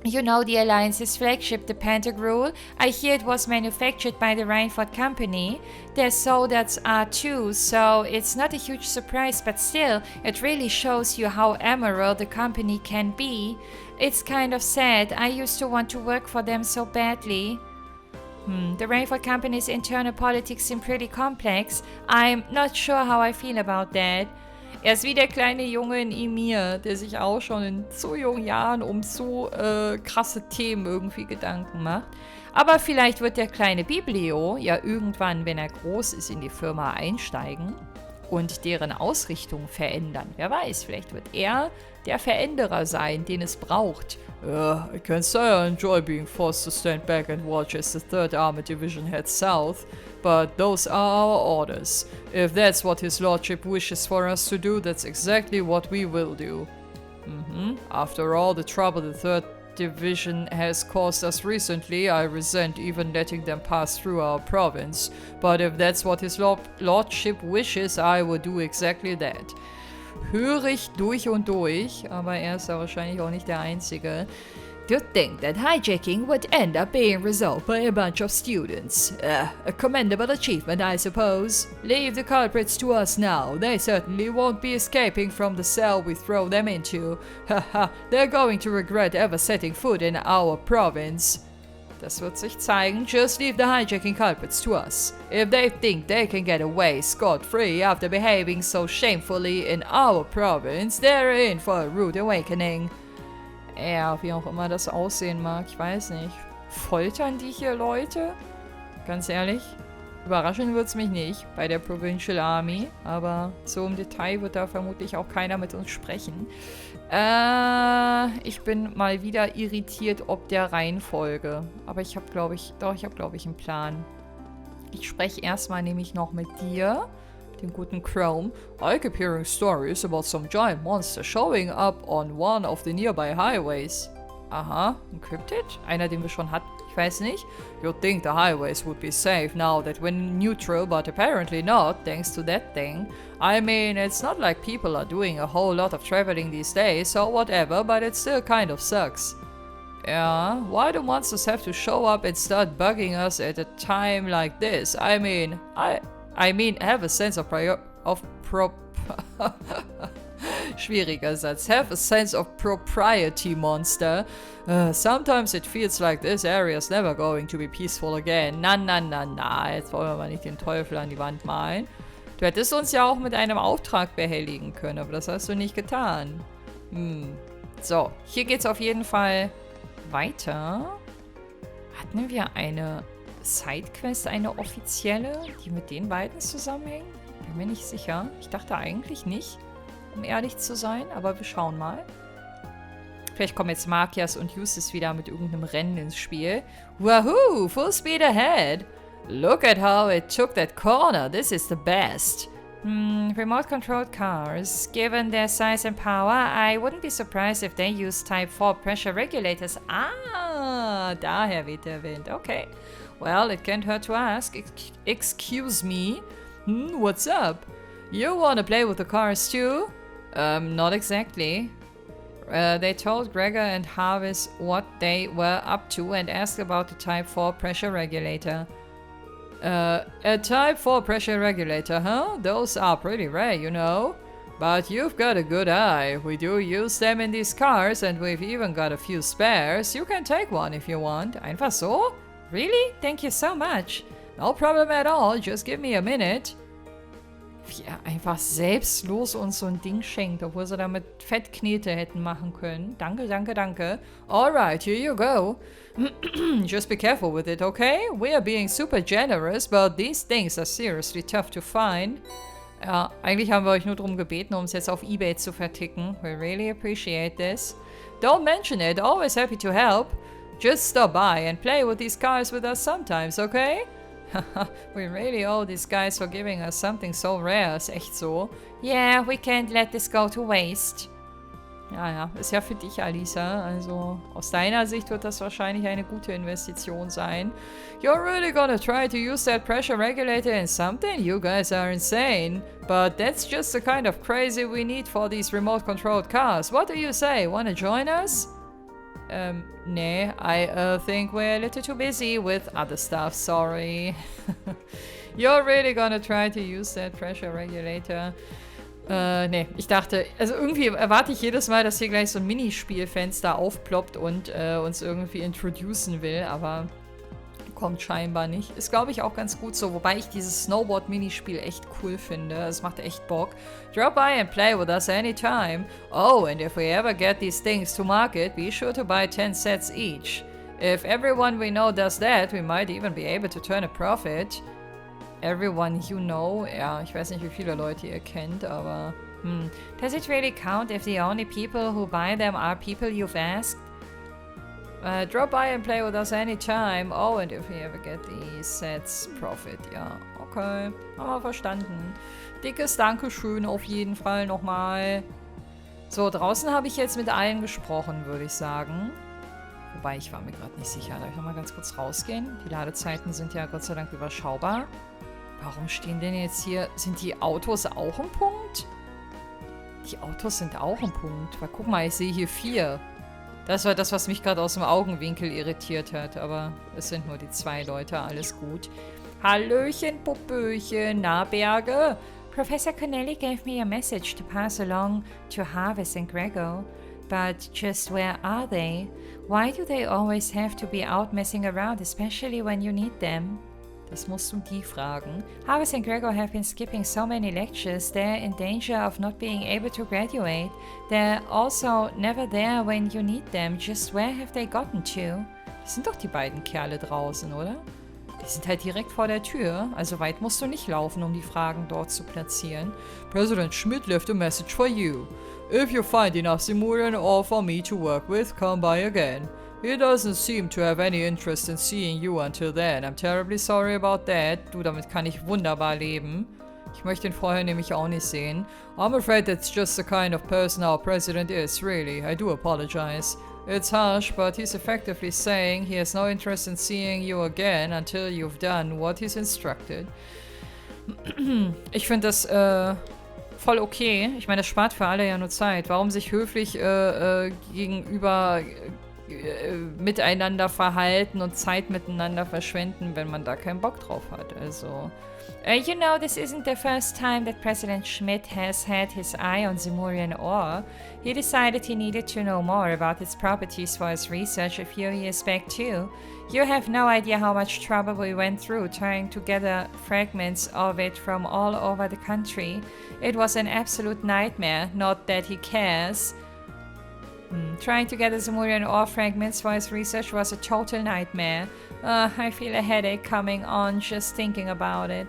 You know the Alliance's flagship, the Pantagruel? I hear it was manufactured by the Rainford Company. Their soldiers are too, so it's not a huge surprise, but still, it really shows you how emerald the company can be. It's kind of sad. I used to want to work for them so badly. The Rainford Company's internal politics seem pretty complex. I'm not sure how I feel about that. Er ist wie der kleine Junge in Emir, der sich auch schon in so jungen Jahren um so krasse Themen irgendwie Gedanken macht. Aber vielleicht wird der kleine Biblio ja irgendwann, wenn er groß ist, in die Firma einsteigen. und deren Ausrichtung verändern. Wer weiß, vielleicht wird er der Veränderer sein, den es braucht. I can say I enjoy being forced to stand back and watch as the 3rd Armored Division heads south, but those are our orders. If that's what his lordship wishes for us to do, that's exactly what we will do. After all the trouble the 3rd Division has caused us recently, I resent even letting them pass through our province. But if that's what his lordship wishes, I will do exactly that. Hörig durch und durch, aber er ist ja wahrscheinlich auch nicht der Einzige. To think that hijacking would end up being resolved by a bunch of students. A commendable achievement, I suppose. Leave the culprits to us now. They certainly won't be escaping from the cell we throw them into. Haha, they're going to regret ever setting foot in our province. Das wird sich zeigen. Just leave the hijacking culprits to us. If they think they can get away scot-free after behaving so shamefully in our province, they're in for a rude awakening. Ja, wie auch immer das aussehen mag, ich weiß nicht. Foltern die hier Leute? Ganz ehrlich, überraschen wird es mich nicht bei der Provincial Army, aber so im Detail wird da vermutlich auch keiner mit uns sprechen. Ich bin mal wieder irritiert ob der Reihenfolge, aber ich habe, glaube ich, einen Plan. Ich spreche erstmal nämlich noch mit dir, den guten Chrome. I keep hearing stories about some giant monster showing up on one of the nearby highways. Aha, encrypted? Einer, den wir schon hatten? Ich weiß nicht. You'd think the highways would be safe now that we're neutral, but apparently not, thanks to that thing. I mean, it's not like people are doing a whole lot of traveling these days, so whatever, but it still kind of sucks. Yeah, why do monsters have to show up and start bugging us at a time like this? I mean, have a sense of schwieriger Satz. Have a sense of propriety, monster. Sometimes it feels like this area's never going to be peaceful again. Na, jetzt wollen wir mal nicht den Teufel an die Wand malen. Du hättest uns ja auch mit einem Auftrag behelligen können, aber das hast du nicht getan. So, hier geht's auf jeden Fall weiter. Hatten wir eine Sidequest, eine offizielle, die mit den beiden zusammenhängt? Bin mir nicht sicher. Ich dachte eigentlich nicht, um ehrlich zu sein, aber wir schauen mal. Vielleicht kommen jetzt Markias und Justus wieder mit irgendeinem Rennen ins Spiel. Wahoo! Full speed ahead! Look at how it took that corner. This is the best. Remote-controlled cars. Given their size and power, I wouldn't be surprised if they use Type 4 pressure regulators. Ah, daher weht der Wind. Okay. Well, it can't hurt to ask. Excuse me? What's up? You wanna play with the cars too? Not exactly. They told Gregor and Harvis what they were up to and asked about the Type 4 pressure regulator. A Type 4 pressure regulator, huh? Those are pretty rare, you know. But you've got a good eye. We do use them in these cars and we've even got a few spares. You can take one if you want. Einfach so? Really? Thank you so much. No problem at all. Just give me a minute. Wie er einfach selbstlos uns so ein Ding schenkt, obwohl sie damit Fettknete hätten machen können. Danke, danke, danke. Alright, here you go. Just be careful with it, okay? We are being super generous, but these things are seriously tough to find. Ja, eigentlich haben wir euch nur darum gebeten, um es jetzt auf eBay zu verticken. We really appreciate this. Don't mention it, always happy to help. Just stop by and play with these cars with us sometimes, okay? We really owe these guys for giving us something so rare. Ist echt so. Yeah, we can't let this go to waste. Ja, ist ja für dich, Alisa. Also, aus deiner Sicht wird das wahrscheinlich eine gute Investition sein. You're really gonna try to use that pressure regulator in something? You guys are insane. But that's just the kind of crazy we need for these remote-controlled cars. What do you say? Wanna join us? Nee, I think we're a little too busy with other stuff, sorry. You're really gonna try to use that pressure regulator? Nee, ich dachte, also irgendwie erwarte ich jedes Mal, dass hier gleich so ein Minispielfenster aufploppt und uns irgendwie introducen will, aber kommt scheinbar nicht. Ist, glaube ich, auch ganz gut so, wobei ich dieses Snowboard-Minispiel echt cool finde. Es macht echt Bock. Drop by and play with us anytime. Oh, and if we ever get these things to market, be sure to buy 10 sets each. If everyone we know does that, we might even be able to turn a profit. everyone you know. Ja, ich weiß nicht, wie viele Leute ihr kennt, aber... Does it really count if the only people who buy them are people you've asked? Drop by and play with us anytime. Oh, and if we ever get the sets, profit. Ja, okay. Haben wir verstanden. Dickes Dankeschön auf jeden Fall nochmal. So, draußen habe ich jetzt mit allen gesprochen, würde ich sagen. Wobei, ich war mir gerade nicht sicher. Darf ich nochmal ganz kurz rausgehen? Die Ladezeiten sind ja Gott sei Dank überschaubar. Warum stehen denn jetzt hier... Sind die Autos auch ein Punkt? Die Autos sind auch ein Punkt. Weil guck mal, ich sehe hier 4. Das war das, was mich gerade aus dem Augenwinkel irritiert hat. Aber es sind nur die 2 Leute. Alles gut. Hallöchen, Popöchen. Na, Berge? Professor Connelly gave me a message to pass along to Harvest and Grego. But just where are they? Why do they always have to be out messing around, especially when you need them? Das musst du die fragen. Harvest and Grego have been skipping so many lectures, they're in danger of not being able to graduate. They're also never there when you need them. Just where have they gotten to? Das sind doch die beiden Kerle draußen, oder? Die sind halt direkt vor der Tür. Also weit musst du nicht laufen, um die Fragen dort zu platzieren. President Schmidt left a message for you. If you find enough Simulian ore for me to work with, come by again. He doesn't seem to have any interest in seeing you until then. I'm terribly sorry about that. Du, damit kann ich wunderbar leben. Ich möchte ihn vorher nämlich auch nicht sehen. I'm afraid that's just the kind of person our president is, really. I do apologize. It's harsh, but he's effectively saying he has no interest in seeing you again until you've done what he's instructed. Ich finde das voll okay. Ich meine, das spart für alle ja nur Zeit. Warum sich höflich gegenüber miteinander verhalten und Zeit miteinander verschwenden, wenn man da keinen Bock drauf hat? Also... you know, this isn't the first time that President Schmidt has had his eye on Simurian ore. He decided he needed to know more about its properties for his research a few years back too. You have no idea how much trouble we went through trying to gather fragments of it from all over the country. It was an absolute nightmare, not that he cares. Trying to gather Simurian ore fragments for his research was a total nightmare. I feel a headache coming on just thinking about it.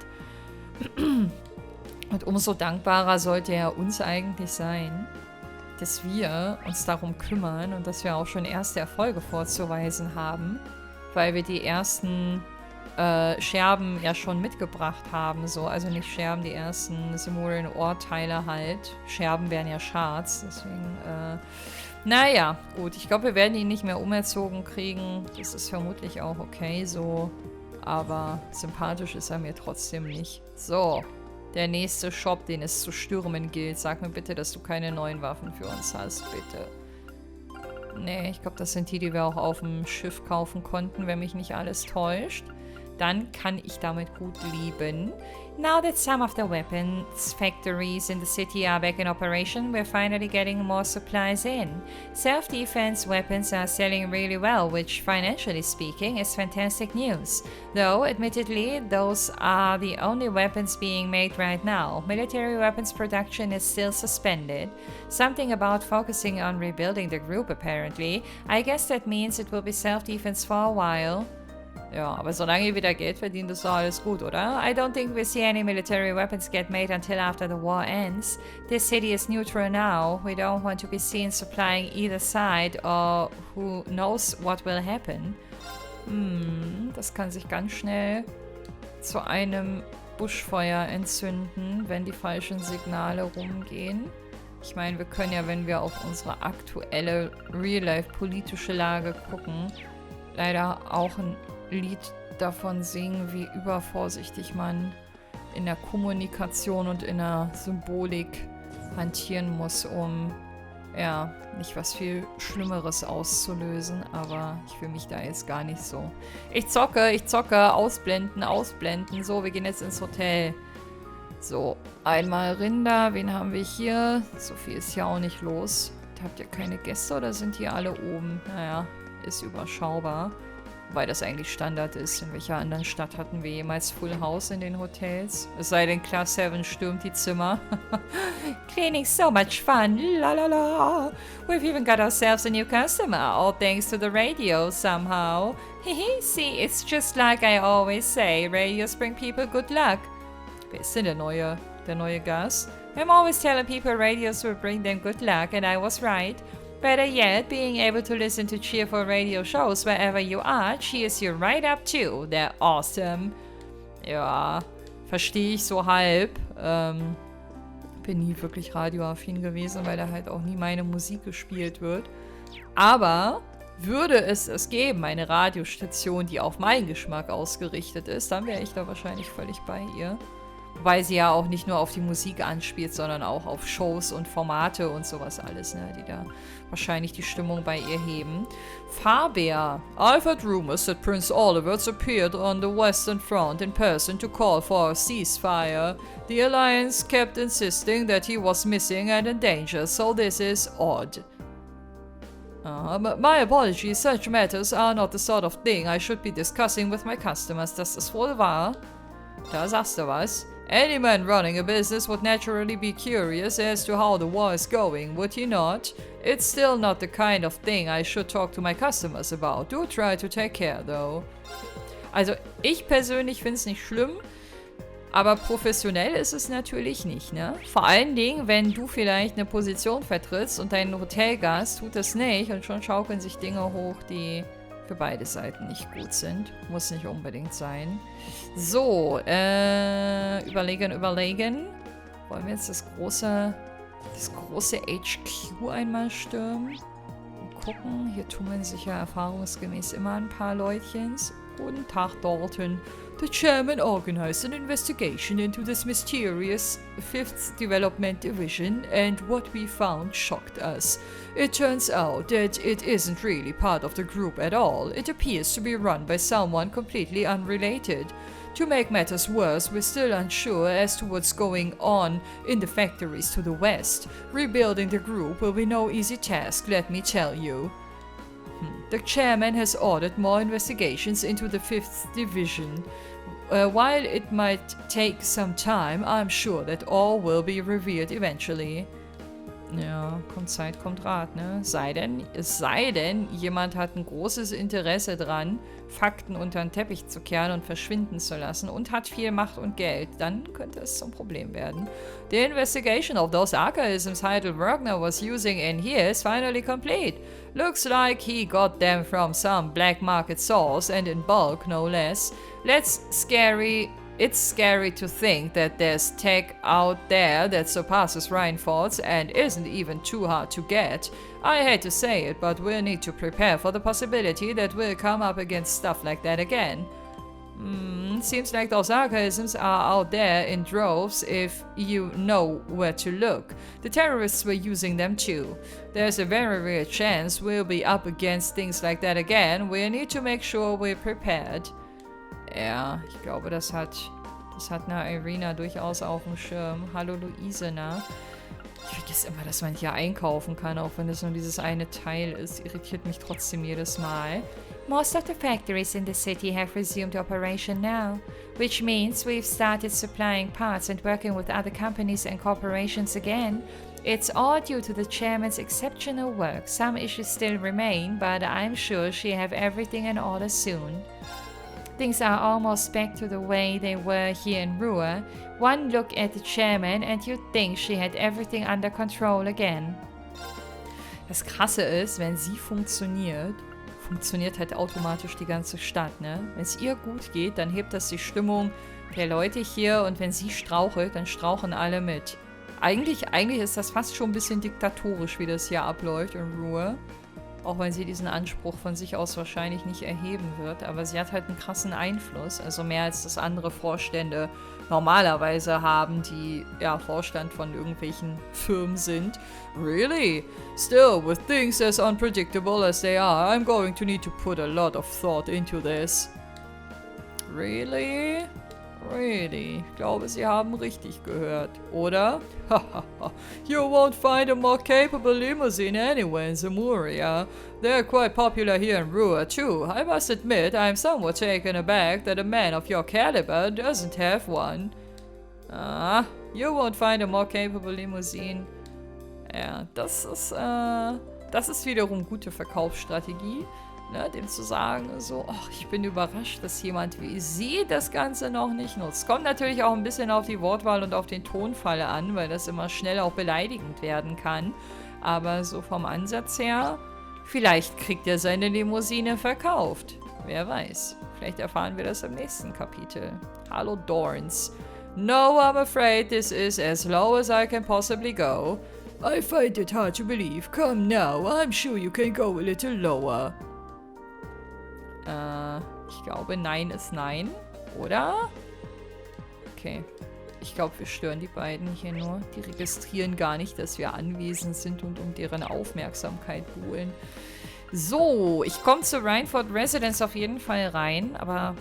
Und umso dankbarer sollte er uns eigentlich sein, dass wir uns darum kümmern und dass wir auch schon erste Erfolge vorzuweisen haben, weil wir die ersten Scherben ja schon mitgebracht haben. So. Also nicht Scherben, die ersten Simurian Ore-Teile halt. Scherben wären ja Shards, deswegen... Naja, gut. Ich glaube, wir werden ihn nicht mehr umerzogen kriegen. Das ist vermutlich auch okay so. Aber sympathisch ist er mir trotzdem nicht. So, der nächste Shop, den es zu stürmen gilt. Sag mir bitte, dass du keine neuen Waffen für uns hast, bitte. Nee, ich glaube, das sind die wir auch auf dem Schiff kaufen konnten, wenn mich nicht alles täuscht. Dann kann ich damit gut leben. Now that some of the weapons factories in the city are back in operation, we're finally getting more supplies in. Self-defense weapons are selling really well, which, financially speaking, is fantastic news. Though, admittedly, those are the only weapons being made right now. Military weapons production is still suspended. Something about focusing on rebuilding the group, apparently. I guess that means it will be self-defense for a while. Ja, aber solange ihr wieder Geld verdient, ist doch alles gut, oder? I don't think we'll see any military weapons get made until after the war ends. This city is neutral now. We don't want to be seen supplying either side, or who knows what will happen. Das kann sich ganz schnell zu einem Buschfeuer entzünden, wenn die falschen Signale rumgehen. Ich meine, wir können ja, wenn wir auf unsere aktuelle Real-Life-politische Lage gucken, leider auch ein Lied davon singen, wie übervorsichtig man in der Kommunikation und in der Symbolik hantieren muss, um ja, nicht was viel Schlimmeres auszulösen, aber ich will mich da jetzt gar nicht so. Ich zocke, ausblenden, ausblenden. So, wir gehen jetzt ins Hotel. So, einmal Rinder, wen haben wir hier? So viel ist ja auch nicht los. Habt ihr keine Gäste oder sind die alle oben? Naja, ist überschaubar. Wobei das eigentlich Standard ist. In welcher anderen Stadt hatten wir jemals Full House in den Hotels? Es sei denn, Class 7 stürmt die Zimmer. Cleaning's so much fun. La la la. We've even got ourselves a new customer. All thanks to the radio somehow. Hehe, see, it's just like I always say, radios bring people good luck. Wer ist denn der neue Gast? I'm always telling people radios will bring them good luck, and I was right. Better yet, being able to listen to cheerful radio shows wherever you are cheers you right up too. They're awesome. Ja, verstehe ich so halb. Bin nie wirklich radioaffin gewesen, weil da halt auch nie meine Musik gespielt wird. Aber würde es geben, eine Radiostation, die auf meinen Geschmack ausgerichtet ist, dann wäre ich da wahrscheinlich völlig bei ihr. Wobei sie ja auch nicht nur auf die Musik anspielt, sondern auch auf Shows und Formate und sowas alles, ne, die da wahrscheinlich die Stimmung bei ihr heben. Faber. I've heard rumors that Prince Oliver's appeared on the Western Front in person to call for a ceasefire. The alliance kept insisting that he was missing and in danger, so this is odd. My apologies, such matters are not the sort of thing I should be discussing with my customers. Das ist wohl wahr. Da sagst du was. Any man running a business would naturally be curious as to how the war is going, would he not? It's still not the kind of thing I should talk to my customers about. Do try to take care, though. Also, ich persönlich finde es nicht schlimm, aber professionell ist es natürlich nicht, ne? Vor allen Dingen, wenn du vielleicht eine Position vertrittst und dein Hotelgast tut das nicht und schon schaukeln sich Dinge hoch, die für beide Seiten nicht gut sind. Muss nicht unbedingt sein. So, überlegen. Wollen wir jetzt das große HQ einmal stürmen? Und gucken. Hier tummeln sich ja erfahrungsgemäß immer ein paar Leutchens. Guten Tag, Dalton. The chairman organized an investigation into this mysterious 5th Development Division, and what we found shocked us. It turns out that it isn't really part of the group at all. It appears to be run by someone completely unrelated. To make matters worse, we're still unsure as to what's going on in the factories to the west. Rebuilding the group will be no easy task, let me tell you. The chairman has ordered more investigations into the 5th Division. While it might take some time, I'm sure that all will be revealed eventually. Ja, kommt Zeit, kommt Rat, ne? Es sei denn, jemand hat ein großes Interesse dran, Fakten unter den Teppich zu kehren und verschwinden zu lassen und hat viel Macht und Geld. Dann könnte es zum Problem werden. The investigation of those archaisms Heidelbergner was using in here is finally complete. Looks like he got them from some black market source and in bulk, no less. It's scary to think that there's tech out there that surpasses Reinforth's and isn't even too hard to get. I hate to say it, but we'll need to prepare for the possibility that we'll come up against stuff like that again. Seems like those archaisms are out there in droves if you know where to look. The terrorists were using them too. There's a very real chance we'll be up against things like that again. We'll need to make sure we're prepared. Ja, ich glaube, das hat eine Irina durchaus auf dem Schirm. Hallo Luise, na? Ich vergesse immer, dass man hier einkaufen kann, auch wenn es nur dieses eine Teil ist. Irritiert mich trotzdem jedes Mal. Most of the factories in the city have resumed operation now, which means we've started supplying parts and working with other companies and corporations again. It's all due to the chairman's exceptional work. Some issues still remain, but I'm sure she'll have everything in order soon. Things are almost back to the way they were here in Ruhr. One look at the chairman and you'd think she had everything under control again. Das Krasse ist, wenn sie funktioniert halt automatisch die ganze Stadt, ne? Wenn es ihr gut geht, dann hebt das die Stimmung der Leute hier und wenn sie strauchelt, dann strauchen alle mit. Eigentlich ist das fast schon ein bisschen diktatorisch, wie das hier abläuft in Ruhr. Auch wenn sie diesen Anspruch von sich aus wahrscheinlich nicht erheben wird. Aber sie hat halt einen krassen Einfluss. Also mehr als das andere Vorstände normalerweise haben, die ja Vorstand von irgendwelchen Firmen sind. Really? Still, with things as unpredictable as they are, I'm going to need to put a lot of thought into this. Really? Really? Ich glaube, Sie haben richtig gehört, oder? You won't find a more capable limousine anywhere in Zamuria. They're quite popular here in Ruhr, too. I must admit, I'm somewhat taken aback that a man of your caliber doesn't have one. You won't find a more capable limousine. Ja, das ist wiederum gute Verkaufsstrategie. ne, dem zu sagen, so, ach, ich bin überrascht, dass jemand wie sie das Ganze noch nicht nutzt. Kommt natürlich auch ein bisschen auf die Wortwahl und auf den Tonfall an, weil das immer schnell auch beleidigend werden kann. Aber so vom Ansatz her, vielleicht kriegt er seine Limousine verkauft. Wer weiß. Vielleicht erfahren wir das im nächsten Kapitel. Hallo Dorns. No, I'm afraid this is as low as I can possibly go. I find it hard to believe. Come now, I'm sure you can go a little lower. Ich glaube, Nein ist Nein, oder? Okay. Ich glaube, wir stören die beiden hier nur. Die registrieren gar nicht, dass wir anwesend sind und um deren Aufmerksamkeit buhlen. So, ich komme zu Rhineford Residence auf jeden Fall rein, aber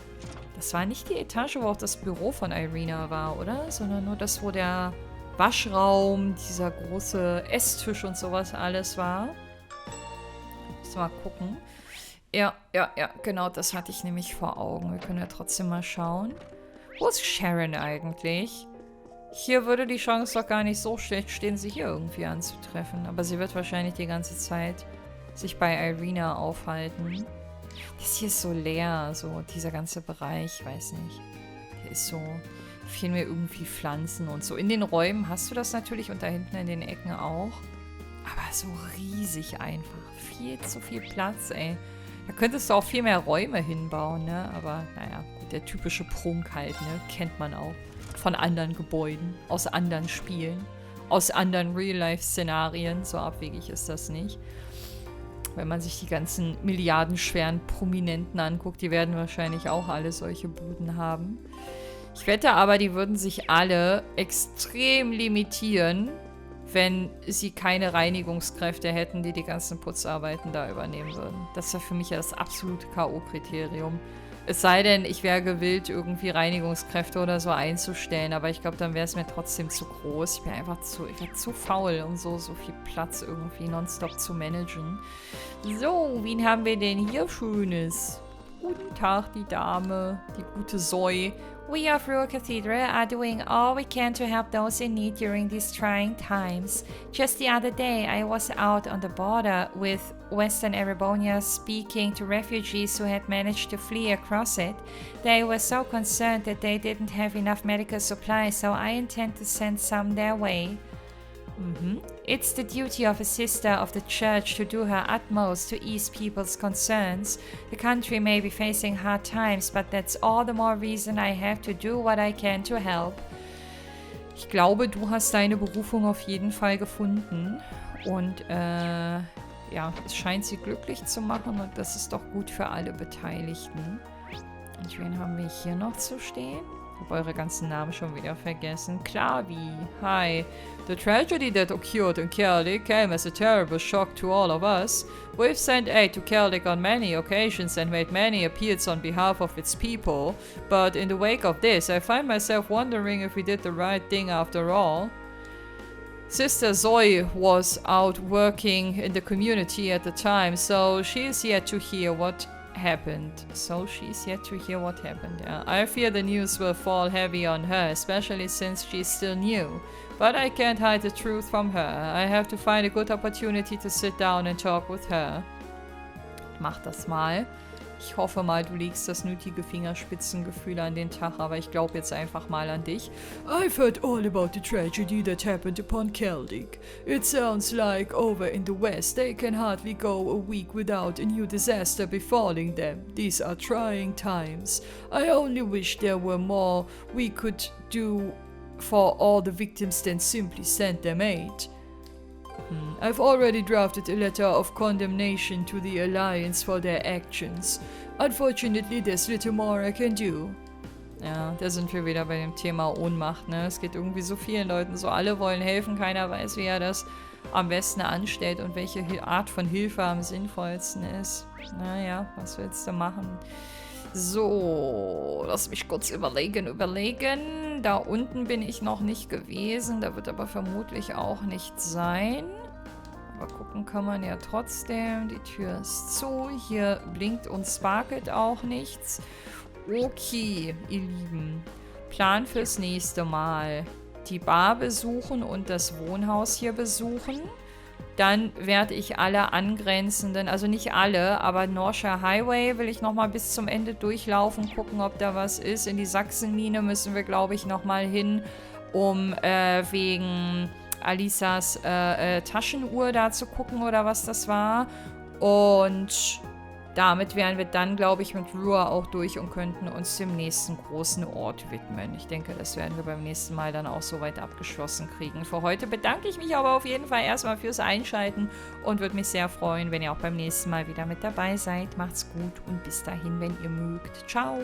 das war nicht die Etage, wo auch das Büro von Irina war, oder? Sondern nur das, wo der Waschraum, dieser große Esstisch und sowas alles war. Müssen wir mal gucken. Ja, genau, das hatte ich nämlich vor Augen. Wir können ja trotzdem mal schauen. Wo ist Sharon eigentlich? Hier würde die Chance doch gar nicht so schlecht stehen, sie hier irgendwie anzutreffen. Aber sie wird wahrscheinlich die ganze Zeit sich bei Irina aufhalten. Das hier ist so leer, so dieser ganze Bereich, weiß nicht. Der ist so, fehlen mir irgendwie Pflanzen und so. In den Räumen hast du das natürlich und da hinten in den Ecken auch. Aber so riesig einfach. Viel zu viel Platz, ey. Da könntest du auch viel mehr Räume hinbauen, ne? Aber naja, gut, der typische Prunk halt, ne? Kennt man auch. Von anderen Gebäuden, aus anderen Spielen, aus anderen Real-Life-Szenarien. So abwegig ist das nicht. Wenn man sich die ganzen milliardenschweren Prominenten anguckt, die werden wahrscheinlich auch alle solche Buden haben. Ich wette aber, die würden sich alle extrem limitieren, wenn sie keine Reinigungskräfte hätten, die die ganzen Putzarbeiten da übernehmen würden. Das wäre für mich ja das absolute K.O.-Kriterium. Es sei denn, ich wäre gewillt, irgendwie Reinigungskräfte oder so einzustellen, aber ich glaube, dann wäre es mir trotzdem zu groß. Ich wäre zu faul, um so viel Platz irgendwie nonstop zu managen. So, wen haben wir denn hier Schönes? Guten Tag, die Dame, die gute Zoe. We of Ruhr Cathedral are doing all we can to help those in need during these trying times. Just the other day, I was out on the border with Western Erebonia speaking to refugees who had managed to flee across it. They were so concerned that they didn't have enough medical supplies, so I intend to send some their way. It's the duty of a sister of the church to do her utmost to ease people's concerns. The country may be facing hard times, but that's all the more reason I have to do what I can to help. Ich glaube, du hast deine Berufung auf jeden Fall gefunden. Und, ja, es scheint sie glücklich zu machen und das ist doch gut für alle Beteiligten. Und wen haben wir hier noch zu stehen? Ich habe eure ganzen Namen schon wieder vergessen. Klavi. Hi. The tragedy that occurred in Kerlik came as a terrible shock to all of us. We've sent aid to Kerlik on many occasions and made many appeals on behalf of its people. But in the wake of this, I find myself wondering if we did the right thing after all. Sister Zoe was out working in the community at the time, so she is yet to hear what happened. I fear the news will fall heavy on her, especially since she's still new. But I can't hide the truth from her. I have to find a good opportunity to sit down and talk with her. Mach das mal. Ich hoffe mal, du legst das nötige Fingerspitzengefühl an den Tag, aber ich glaube jetzt einfach mal an dich. I've heard all about the tragedy that happened upon Celtic. It sounds like over in the West they can hardly go a week without a new disaster befalling them. These are trying times. I only wish there were more we could do for all the victims than simply send them aid. I've already drafted a letter of condemnation to the Alliance for their actions. Unfortunately, there's little more I can do. Ja, da sind wir wieder bei dem Thema Ohnmacht, ne? Es geht irgendwie so vielen Leuten so, alle wollen helfen, keiner weiß, wie er das am besten anstellt und welche Art von Hilfe am sinnvollsten ist. Naja, was willst du machen? So, lass mich kurz überlegen. Da unten bin ich noch nicht gewesen, da wird aber vermutlich auch nicht sein. Aber gucken kann man ja trotzdem. Die Tür ist zu. Hier blinkt und sparkelt auch nichts. Okay, ihr Lieben. Plan fürs nächste Mal. Die Bar besuchen und das Wohnhaus hier besuchen. Dann werde ich alle angrenzenden, also nicht alle, aber Norscher Highway will ich nochmal bis zum Ende durchlaufen, gucken, ob da was ist. In die Sachsenmine müssen wir, glaube ich, nochmal hin, um wegen Alisas Taschenuhr da zu gucken oder was das war. Und damit wären wir dann, glaube ich, mit Ruhr auch durch und könnten uns dem nächsten großen Ort widmen. Ich denke, das werden wir beim nächsten Mal dann auch soweit abgeschlossen kriegen. Für heute bedanke ich mich aber auf jeden Fall erstmal fürs Einschalten und würde mich sehr freuen, wenn ihr auch beim nächsten Mal wieder mit dabei seid. Macht's gut und bis dahin, wenn ihr mögt. Ciao!